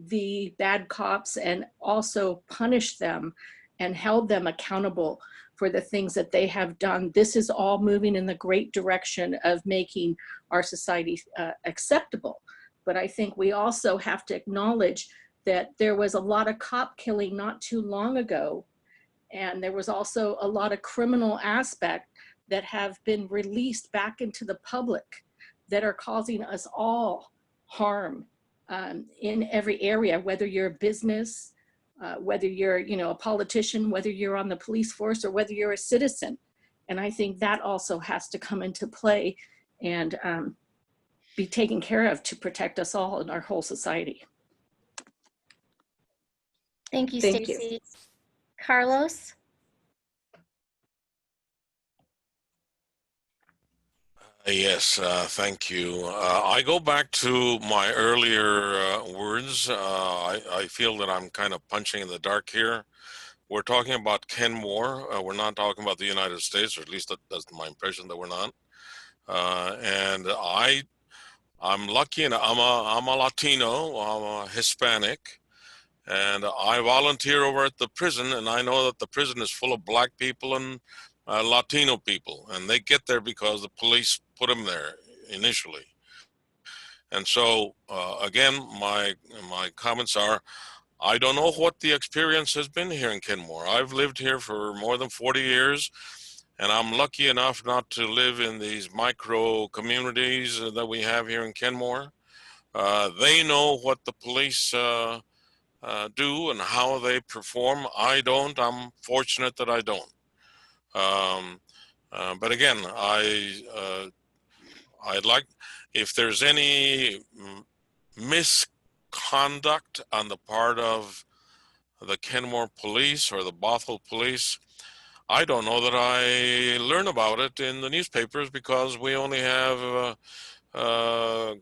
Speaker 17: the bad cops and also punished them and held them accountable for the things that they have done. This is all moving in the great direction of making our society acceptable. But I think we also have to acknowledge that there was a lot of cop killing not too long ago. And there was also a lot of criminal aspect that have been released back into the public that are causing us all harm in every area, whether you're a business, whether you're, you know, a politician, whether you're on the police force, or whether you're a citizen. And I think that also has to come into play and be taken care of to protect us all in our whole society.
Speaker 1: Thank you,
Speaker 17: Thank
Speaker 1: Stacy. Carlos?
Speaker 13: Yes, thank you. I go back to my earlier words. I feel that I'm kind of punching in the dark here. We're talking about Kenmore. We're not talking about the United States, or at least that's my impression that we're not. And I'm lucky, and I'm a Latino, I'm a Hispanic, and I volunteer over at the prison, and I know that the prison is full of black people and Latino people, and they get there because the police put them there initially. And so, again, my comments are, I don't know what the experience has been here in Kenmore. I've lived here for more than 40 years, and I'm lucky enough not to live in these micro communities that we have here in Kenmore. They know what the police do and how they perform. I don't. I'm fortunate that I don't. But again, I'd like, if there's any misconduct on the part of the Kenmore police or the Bothell police, I don't know that I learn about it in the newspapers, because we only have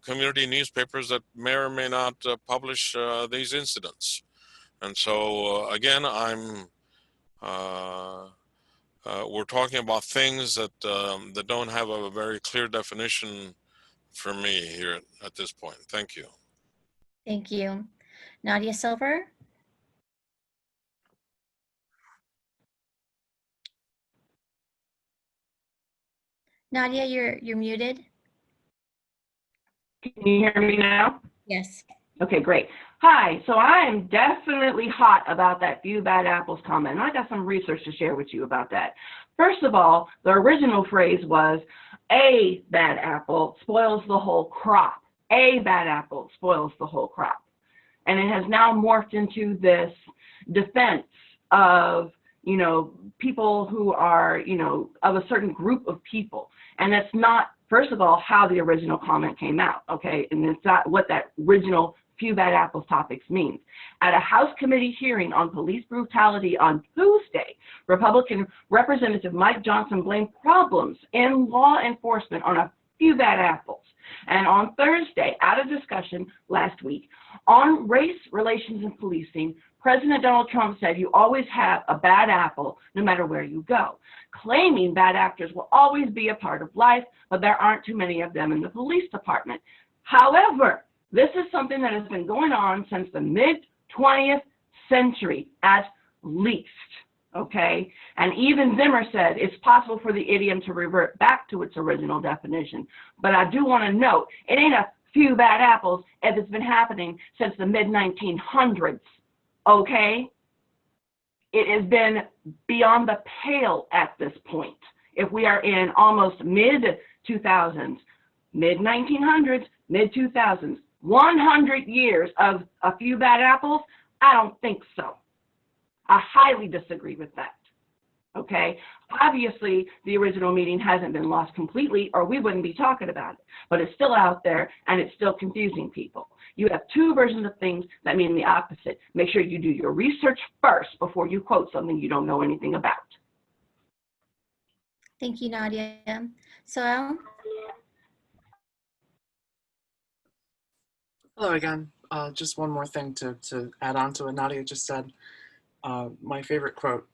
Speaker 13: community newspapers that may or may not publish these incidents. And so again, we're talking about things that that don't have a very clear definition for me here at this point. Thank you.
Speaker 1: Thank you. Nadia Silver? Nadia, you're muted.
Speaker 15: Can you hear me now?
Speaker 1: Yes.
Speaker 15: Okay, great. Hi, so I am definitely hot about that few bad apples comment. And I got some research to share with you about that. First of all, the original phrase was, a bad apple spoils the whole crop. A bad apple spoils the whole crop. And it has now morphed into this defense of, you know, people who are, you know, of a certain group of people. And that's not, first of all, how the original comment came out, okay? And it's not what that original few bad apples topics means. At a House committee hearing on police brutality on Tuesday, Republican Representative Mike Johnson blamed problems in law enforcement on a few bad apples. And on Thursday, at a discussion last week on race relations and policing, President Donald Trump said you always have a bad apple no matter where you go, claiming bad actors will always be a part of life, but there aren't too many of them in the police department. However, this is something that has been going on since the mid-20th century at least, okay? And even Zimmer said it's possible for the idiom to revert back to its original definition. But I do want to note, it ain't a few bad apples if it's been happening since the mid-1900s, okay? It has been beyond the pale at this point. If we are in almost mid-2000s, mid-1900s, mid-2000s, 100 years of a few bad apples, I don't think so. I highly disagree with that. Okay, obviously the original meeting hasn't been lost completely, or we wouldn't be talking about it, but it's still out there and it's still confusing people. You have two versions of things that mean the opposite. Make sure you do your research first before you quote something you don't know anything about.
Speaker 1: Thank you, Nadia. So, Al?
Speaker 12: Hello again. Just one more thing to add on to what Nadia just said. My favorite quote,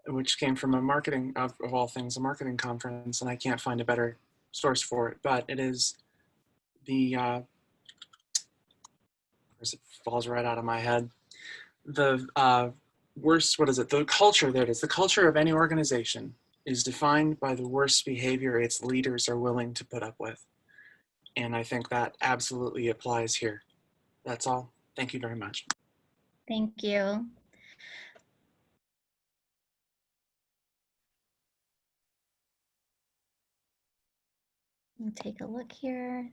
Speaker 12: which came from a marketing, of all things, a marketing conference, and I can't find a better source for it, but it is the, it falls right out of my head. The worst, what is it? The culture, there it is. The culture of any organization is defined by the worst behavior its leaders are willing to put up with. And I think that absolutely applies here. That's all. Thank you very much.
Speaker 1: Thank you. We'll take a look here.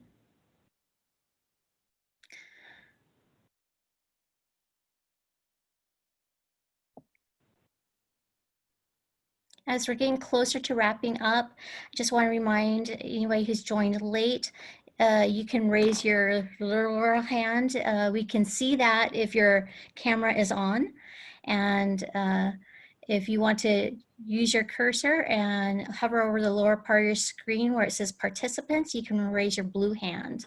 Speaker 1: As we're getting closer to wrapping up, I just want to remind anybody who's joined late, you can raise your little hand. We can see that if your camera is on. And if you want to use your cursor and hover over the lower part of your screen where it says participants, you can raise your blue hand.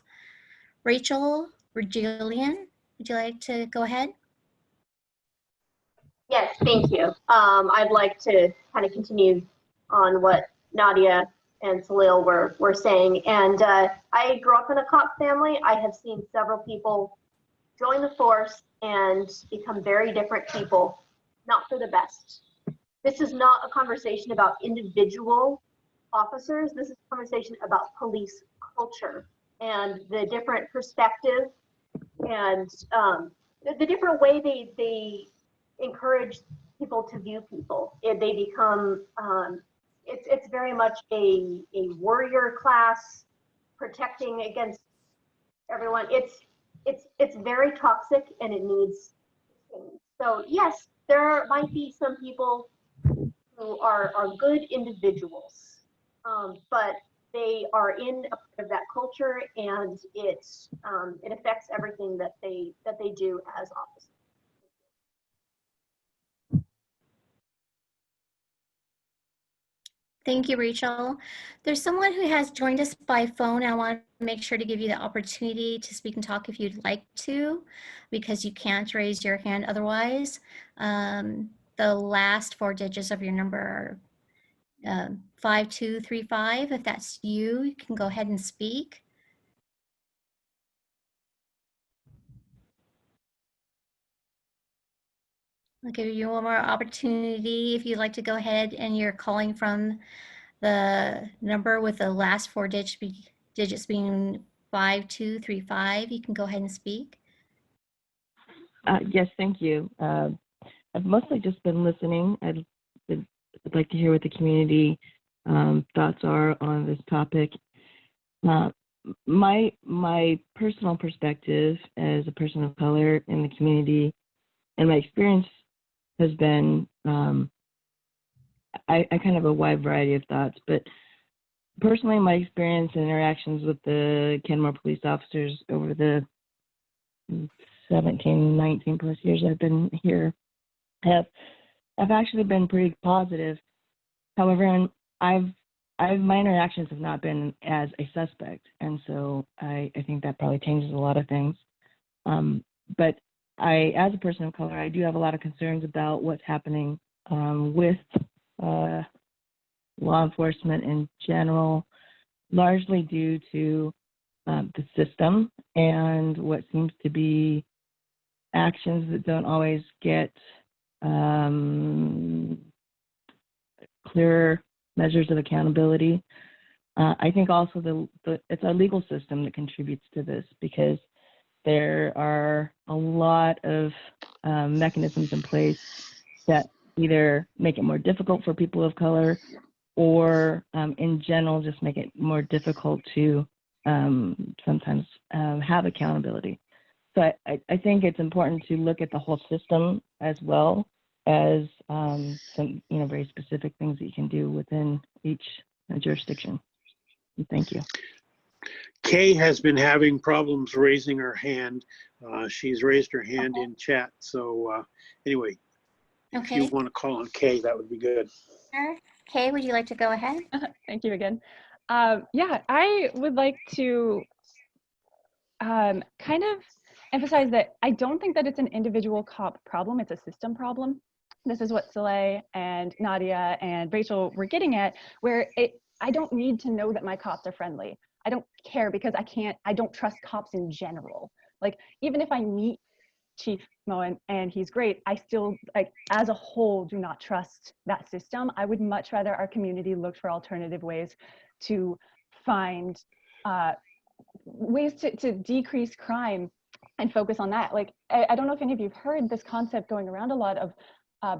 Speaker 1: Rachel or Jillian, would you like to go ahead?
Speaker 5: Yes, thank you. I'd like to kind of continue on what Nadia and Salil were saying. And I grew up in a cop family. I have seen several people join the force and become very different people, not for the best. This is not a conversation about individual officers. This is a conversation about police culture and the different perspective and the different way they encourage people to view people. They become, it's very much a warrior class protecting against everyone. It's very toxic and it needs change. So yes, there might be some people who are good individuals, but they are in a part of that culture, and it affects everything that they do as officers.
Speaker 1: Thank you, Rachel. There's someone who has joined us by phone. I want to make sure to give you the opportunity to speak and talk if you'd like to, because you can't raise your hand otherwise. The last four digits of your number are 5235. If that's you, you can go ahead and speak. I'll give you one more opportunity if you'd like to go ahead and you're calling from the number with the last four digits being 5235. You can go ahead and speak.
Speaker 18: Yes, thank you. I've mostly just been listening. I'd like to hear what the community thoughts are on this topic. My personal perspective as a person of color in the community and my experience has been, I kind of have a wide variety of thoughts, but personally, my experience and interactions with the Kenmore police officers over the 17, 19 plus years I've been here have actually been pretty positive. However, my interactions have not been as a suspect, and so I think that probably changes a lot of things. But as a person of color, I do have a lot of concerns about what's happening with law enforcement in general, largely due to the system and what seems to be actions that don't always get clear measures of accountability. I think also it's our legal system that contributes to this, because there are a lot of mechanisms in place that either make it more difficult for people of color or in general just make it more difficult to sometimes have accountability. So I think it's important to look at the whole system as well as some, very specific things that you can do within each jurisdiction. And thank you.
Speaker 2: Kay has been having problems raising her hand. She's raised her hand in chat. So anyway, if you want to call on Kay, that would be good.
Speaker 1: Sure. Kay, would you like to go ahead?
Speaker 14: Thank you again. Yeah, I would like to kind of emphasize that I don't think that it's an individual cop problem, it's a system problem. This is what Soleil and Nadia and Rachel were getting at, where I don't need to know that my cops are friendly. I don't care because I don't trust cops in general. Like, even if I meet Chief Moen and he's great, I still, like, as a whole, do not trust that system. I would much rather our community look for alternative ways to find ways to decrease crime and focus on that. Like, I don't know if any of you have heard this concept going around a lot of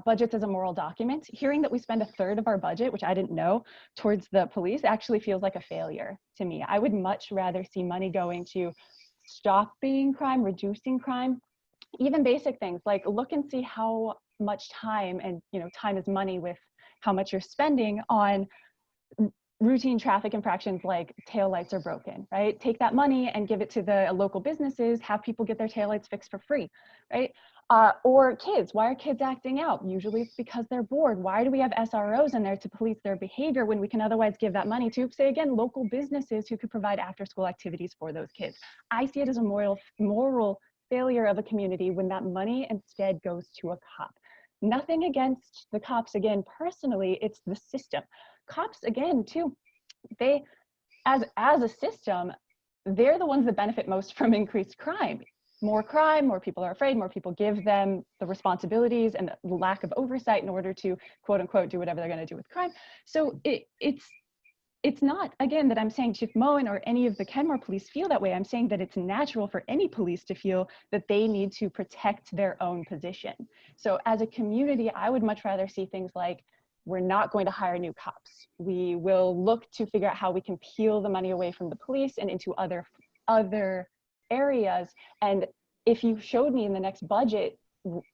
Speaker 14: budgets as a moral document. Hearing that we spend 1/3 of our budget, which I didn't know, towards the police actually feels like a failure to me. I would much rather see money going to stopping crime, reducing crime, even basic things like look and see how much time, and time is money, with how much you're spending on routine traffic infractions like taillights are broken, right? Take that money and give it to the local businesses, have people get their taillights fixed for free, right? Or kids, why are kids acting out? Usually it's because they're bored. Why do we have SROs in there to police their behavior when we can otherwise give that money to, say again, local businesses who could provide after-school activities for those kids? I see it as a moral failure of a community when that money instead goes to a cop. Nothing against the cops, again, personally, it's the system. Cops, again, too, they, as a system, they're the ones that benefit most from increased crime. More crime, more people are afraid, more people give them the responsibilities and the lack of oversight in order to, quote unquote, do whatever they're going to do with crime. So it's not, again, that I'm saying Chief Moen or any of the Kenmore police feel that way. I'm saying that it's natural for any police to feel that they need to protect their own position. So as a community, I would much rather see things like, we're not going to hire new cops. We will look to figure out how we can peel the money away from the police and into other areas. And if you showed me in the next budget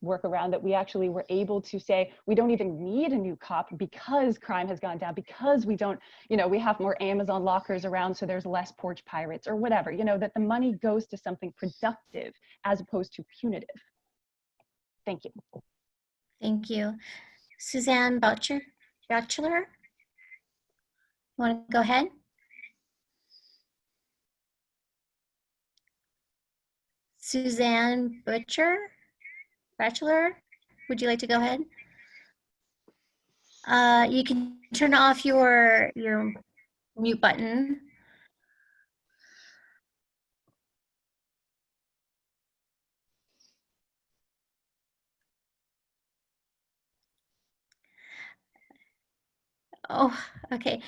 Speaker 14: workaround that we actually were able to say, we don't even need a new cop because crime has gone down, because we don't, we have more Amazon lockers around, so there's less porch pirates or whatever, that the money goes to something productive as opposed to punitive. Thank you.
Speaker 1: Thank you. Suzanne Butcher, want to go ahead? Suzanne Butcher, would you like to go ahead? You can turn off your mute button. Oh, okay.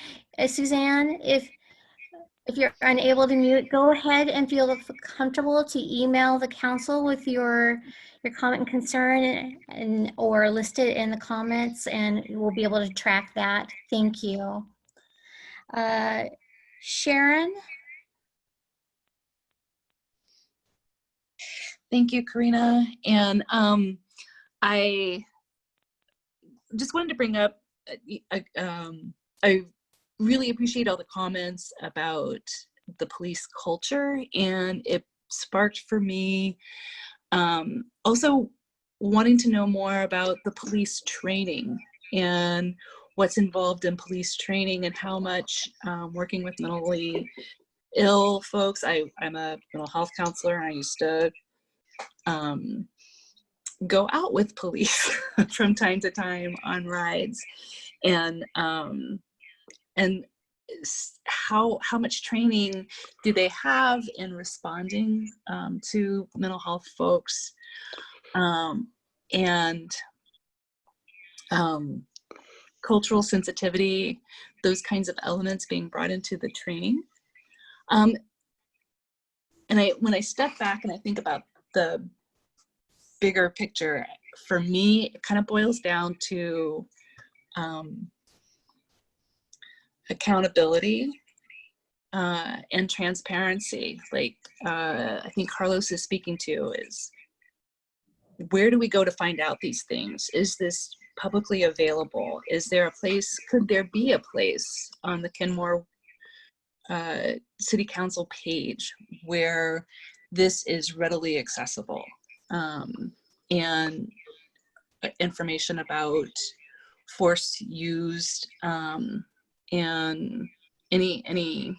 Speaker 1: Suzanne, if you're unable to mute, go ahead and feel comfortable to email the council with your comment and concern, or list it in the comments, and we'll be able to track that. Thank you. Sharon?
Speaker 10: Thank you, Karina. And I just wanted to bring up, I really appreciate all the comments about the police culture, and it sparked for me also wanting to know more about the police training and what's involved in police training, and how much working with mentally ill folks. I'm a mental health counselor, and I used to go out with police from time to time on rides, and how much training do they have in responding to mental health folks, and cultural sensitivity, those kinds of elements being brought into the training. And when I step back and I think about the bigger picture, for me, it kind of boils down to accountability and transparency. Like I think Carlos is speaking to, is where do we go to find out these things? Is this publicly available? Is there a place, could there be a place on the Kenmore City Council page where this is readily accessible, and information about force used, and any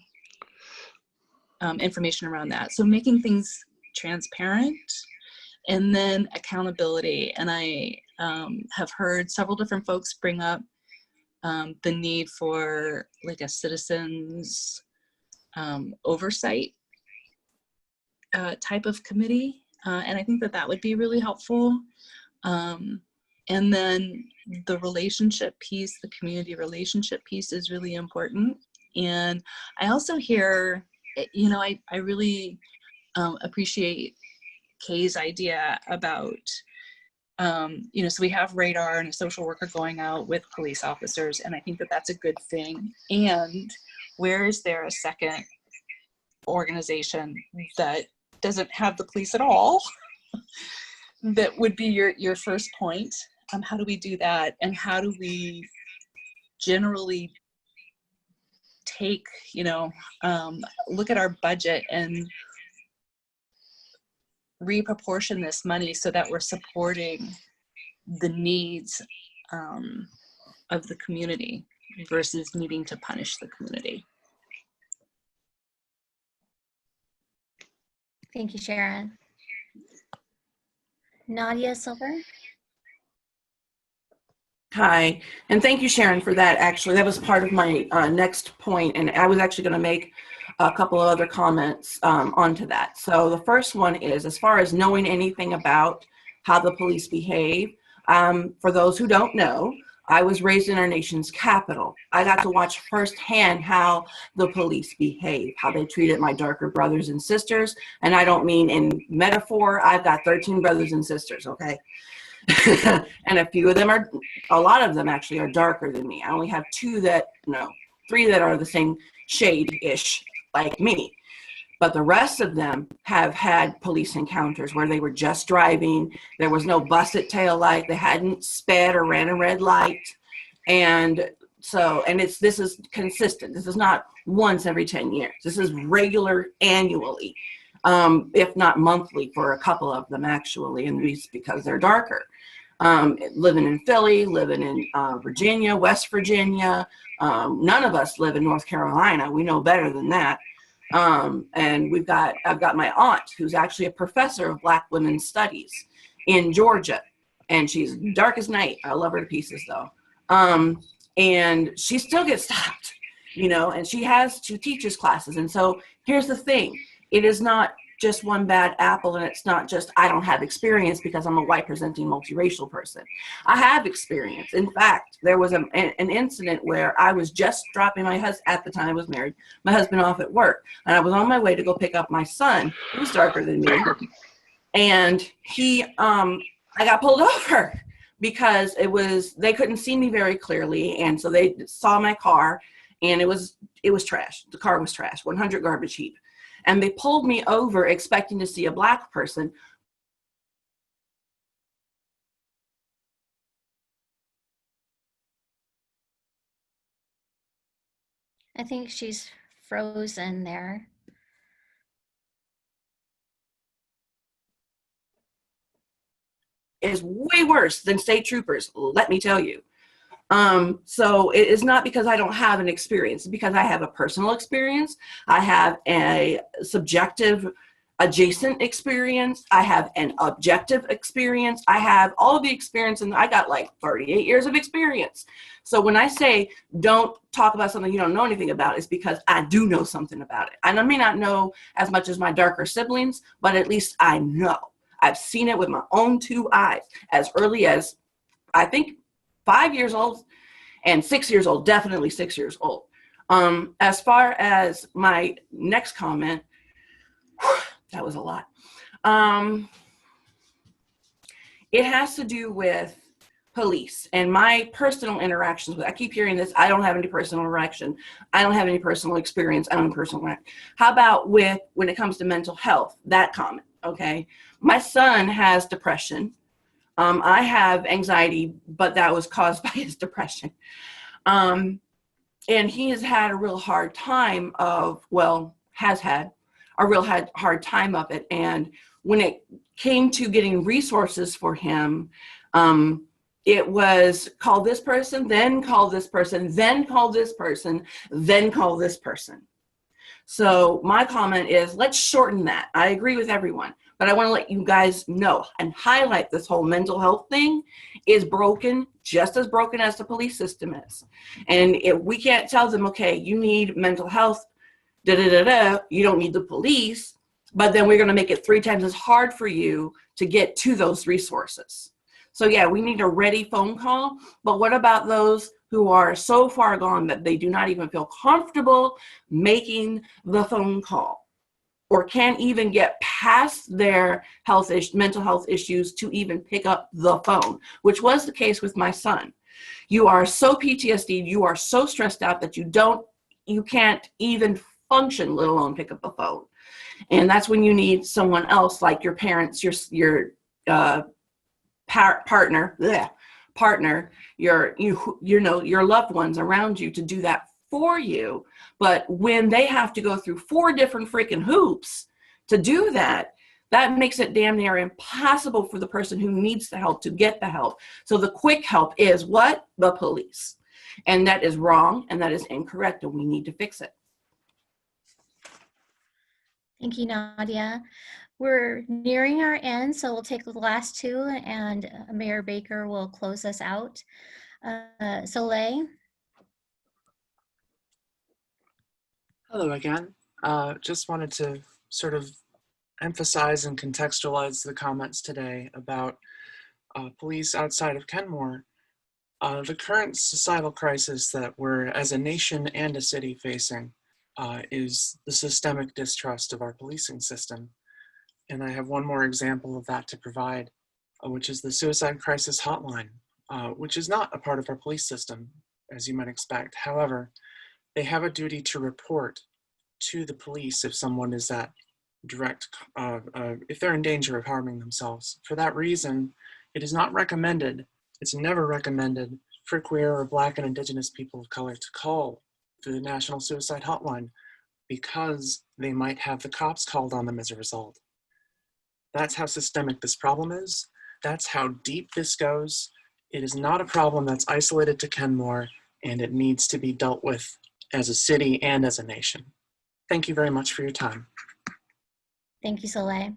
Speaker 10: information around that. So making things transparent, and then accountability. And I have heard several different folks bring up the need for like a citizens oversight type of committee. And I think that that would be really helpful. And then the relationship piece, the community relationship piece is really important. And I also hear, you know, I really appreciate Kay's idea about, you know, so we have radar and a social worker going out with police officers, and I think that that's a good thing. And where is there a second organization that doesn't have the police at all? That would be your first point. How do we do that? And how do we generally take, you know, look at our budget and reproportion this money so that we're supporting the needs of the community versus needing to punish the community.
Speaker 1: Thank you, Sharon. Nadia Silver.
Speaker 15: Hi, and thank you, Sharon, for that. Actually, that was part of my next point, and I was actually going to make a couple of other comments onto that. So the first one is, as far as knowing anything about how the police behave, for those who don't know, I was raised in our nation's capital. I got to watch firsthand how the police behave, how they treated my darker brothers and sisters, and I don't mean in metaphor. I've got 13 brothers and sisters, okay? And a lot of them actually are darker than me. I only have three that are the same shade-ish like me. But the rest of them have had police encounters where they were just driving. There was no busted tail light. They hadn't sped or ran a red light. And so, this is consistent. This is not once every 10 years. This is regular annually, if not monthly for a couple of them actually, and it's because they're darker. Living in Philly, living in Virginia, West Virginia. None of us live in North Carolina. We know better than that. And I've got my aunt who's actually a professor of Black women's studies in Georgia, and she's dark as night. I love her to pieces though. And she still gets stopped, you know, and she teaches classes. And so here's the thing. It is not just one bad apple, and it's not just I don't have experience because I'm a white presenting multiracial person. I have experience. In fact, there was an incident where I was just dropping my husband, at the time I was married, my husband off at work, and I was on my way to go pick up my son, who's darker than me, and I got pulled over because they couldn't see me very clearly, and so they saw my car, and it was trash. The car was trash, 100 garbage heap. And they pulled me over expecting to see a Black person.
Speaker 1: I think she's frozen there.
Speaker 15: Is way worse than state troopers, let me tell you. So it is not because I don't have an experience, it's because I have a personal experience. I have a subjective adjacent experience. I have an objective experience. I have all of the experience, and I got like 38 years of experience. So when I say don't talk about something you don't know anything about, it's because I do know something about it. And I may not know as much as my darker siblings, but at least I know. I've seen it with my own 2 eyes as early as, I think, 5 years old and 6 years old, definitely 6 years old. As far as my next comment, that was a lot. It has to do with police and my personal interactions with, I keep hearing this, I don't have any personal interaction. I don't have any personal experience. I don't have personal interaction. How about when it comes to mental health, that comment, okay? My son has depression. I have anxiety, but that was caused by his depression. And he has had a real hard time of, well, has had a real hard time of it. And when it came to getting resources for him, it was call this person, then call this person, then call this person, then call this person. So my comment is, let's shorten that. I agree with everyone, but I want to let you guys know and highlight this whole mental health thing is broken, just as broken as the police system is. And if we can't tell them, okay, you need mental health, you don't need the police, but then we're going to make it 3 times as hard for you to get to those resources. So yeah, we need a ready phone call, but what about those who are so far gone that they do not even feel comfortable making the phone call or can't even get past their mental health issues to even pick up the phone, which was the case with my son. You are so PTSD, you are so stressed out that you can't even function, let alone pick up the phone. And that's when you need someone else like your parents, your partner, your loved ones around you to do that for you. But when they have to go through 4 different freaking hoops to do that, that makes it damn near impossible for the person who needs the help to get the help. So the quick help is what? The police. And that is wrong and that is incorrect, and we need to fix it.
Speaker 1: Thank you, Nadia. We're nearing our end, so we'll take the last 2 and Mayor Baker will close us out. Soleil?
Speaker 12: Hello again. Just wanted to sort of emphasize and contextualize the comments today about police outside of Kenmore. The current societal crisis that we're as a nation and a city facing is the systemic distrust of our policing system. And I have one more example of that to provide, which is the suicide crisis hotline, which is not a part of our police system, as you might expect. However, they have a duty to report to the police if someone is at direct, if they're in danger of harming themselves. For that reason, it is not recommended, it's never recommended for queer or Black and Indigenous people of color to call the National Suicide Hotline because they might have the cops called on them as a result. That's how systemic this problem is. That's how deep this goes. It is not a problem that's isolated to Kenmore, and it needs to be dealt with as a city and as a nation. Thank you very much for your time.
Speaker 1: Thank you, Soleil.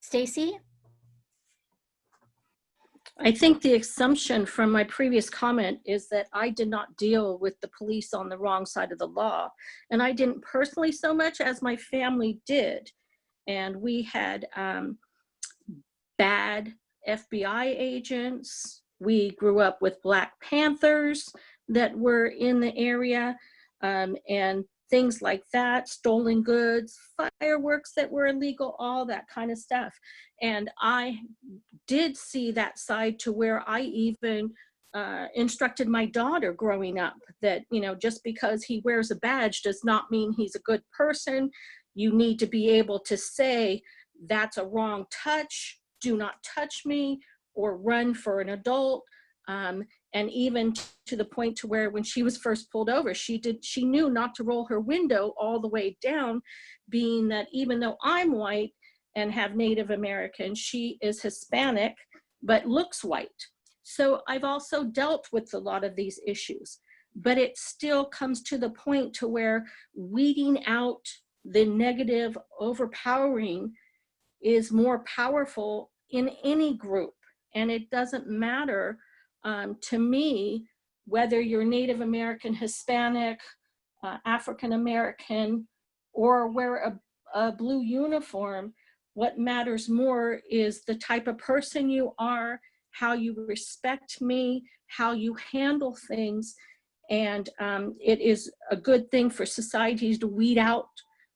Speaker 1: Stacy?
Speaker 17: I think the assumption from my previous comment is that I did not deal with the police on the wrong side of the law. And I didn't personally so much as my family did. And we had bad FBI agents. We grew up with Black Panthers that were in the area, and things like that, stolen goods, fireworks that were illegal, all that kind of stuff. And I did see that side to where I even instructed my daughter growing up that, you know, just because he wears a badge does not mean he's a good person. You need to be able to say, that's a wrong touch, do not touch me, or run for an adult. And even to the point to where when she was first pulled over, she knew not to roll her window all the way down, being that even though I'm white and have Native American, she is Hispanic, but looks white. So I've also dealt with a lot of these issues, but it still comes to the point to where weeding out the negative, overpowering is more powerful in any group. And it doesn't matter to me whether you're Native American, Hispanic, African American, or wear a blue uniform. What matters more is the type of person you are, how you respect me, how you handle things. And it is a good thing for societies to weed out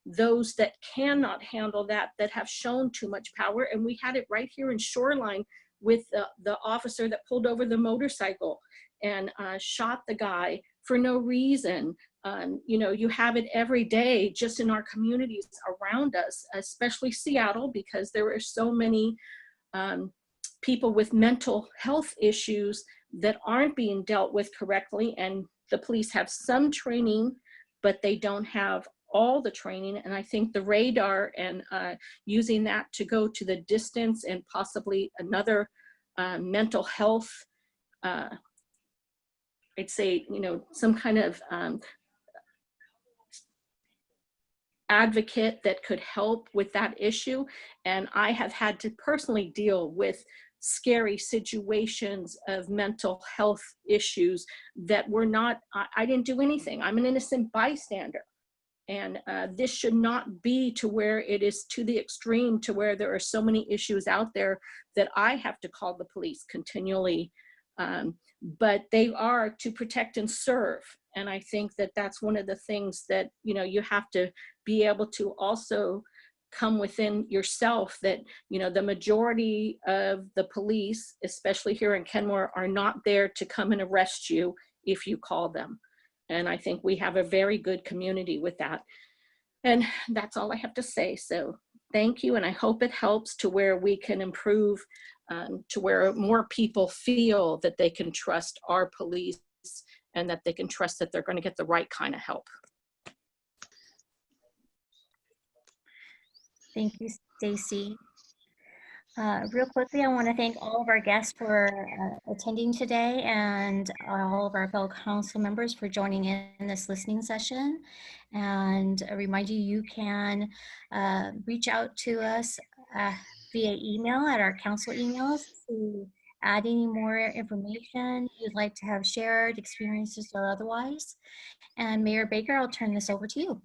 Speaker 17: those that cannot handle that have shown too much power. And we had it right here in Shoreline with the officer that pulled over the motorcycle and shot the guy for no reason. You know, you have it every day just in our communities around us, especially Seattle, because there are so many people with mental health issues that aren't being dealt with correctly, and the police have some training, but they don't have all the training. And I think the radar and using that to go to the distance and possibly another mental health, I'd say, you know, some kind of advocate that could help with that issue. And I have had to personally deal with scary situations of mental health issues that were not, I didn't do anything. I'm an innocent bystander. And this should not be to where it is to the extreme, to where there are so many issues out there that I have to call the police continually. But they are to protect and serve. And I think that that's one of the things that, you know, you have to be able to also come within yourself, that, you know, the majority of the police, especially here in Kenmore, are not there to come and arrest you if you call them. And I think we have a very good community with that. And that's all I have to say. So thank you. And I hope it helps to where we can improve, to where more people feel that they can trust our police and that they can trust that they're going to get the right kind of help.
Speaker 1: Thank you, Stacy. Real quickly, I want to thank all of our guests for attending today, and all of our fellow council members for joining in this listening session. And I remind you, you can reach out to us via email at our council emails to add any more information you'd like to have shared, experiences or otherwise. And Mayor Baker, I'll turn this over to you.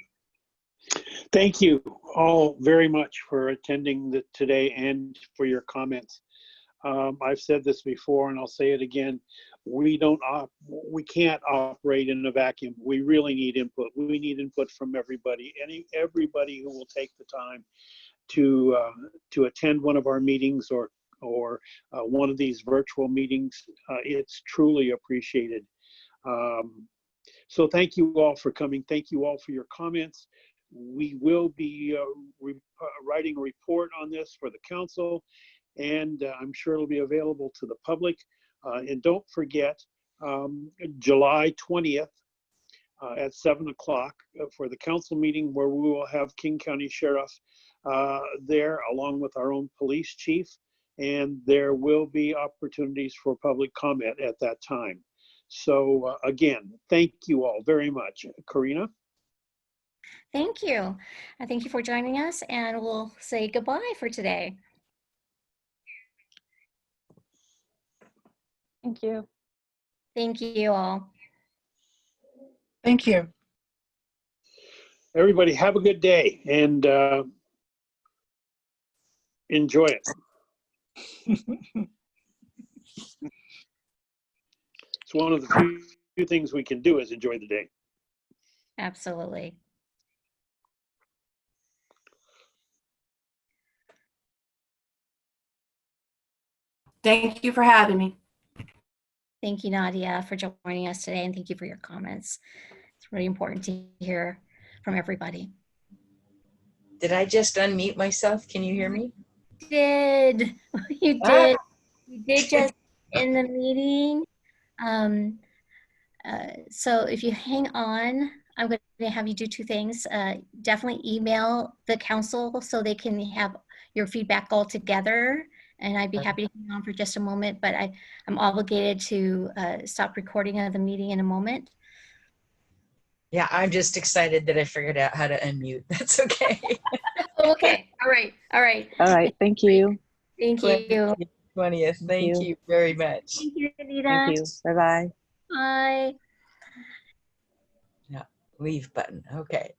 Speaker 2: Thank you all very much for attending today and for your comments. I've said this before and I'll say it again. We can't operate in a vacuum. We really need input. We need input from everybody. Everybody who will take the time to attend one of our meetings or one of these virtual meetings, it's truly appreciated. So thank you all for coming. Thank you all for your comments. We will be writing a report on this for the council, and I'm sure it'll be available to the public. And don't forget, July 20th at 7 o'clock for the council meeting, where we will have King County Sheriff there along with our own police chief, and there will be opportunities for public comment at that time. So again, thank you all very much. Karina?
Speaker 1: Thank you. Thank you for joining us, and we'll say goodbye for today.
Speaker 14: Thank you.
Speaker 1: Thank you all.
Speaker 12: Thank you.
Speaker 2: Everybody have a good day and enjoy it. It's one of the few things we can do is enjoy the day.
Speaker 1: Absolutely.
Speaker 15: Thank you for having me.
Speaker 1: Thank you, Nadia, for joining us today, and thank you for your comments. It's really important to hear from everybody.
Speaker 19: Did I just unmute myself? Can you hear me?
Speaker 1: You did. You did. You did just in the meeting. So if you hang on, I'm going to have you do two things. Definitely email the council so they can have your feedback all together. And I'd be happy to hang on for just a moment, but I'm obligated to stop recording of the meeting in a moment.
Speaker 19: Yeah, I'm just excited that I figured out how to unmute. That's okay.
Speaker 1: Okay. All right. All right.
Speaker 10: All right. Thank you.
Speaker 1: Thank you.
Speaker 19: 20th. Thank you very much.
Speaker 1: Thank you, Anita.
Speaker 10: Thank you. Bye-bye.
Speaker 1: Bye.
Speaker 19: Yeah, leave button. Okay.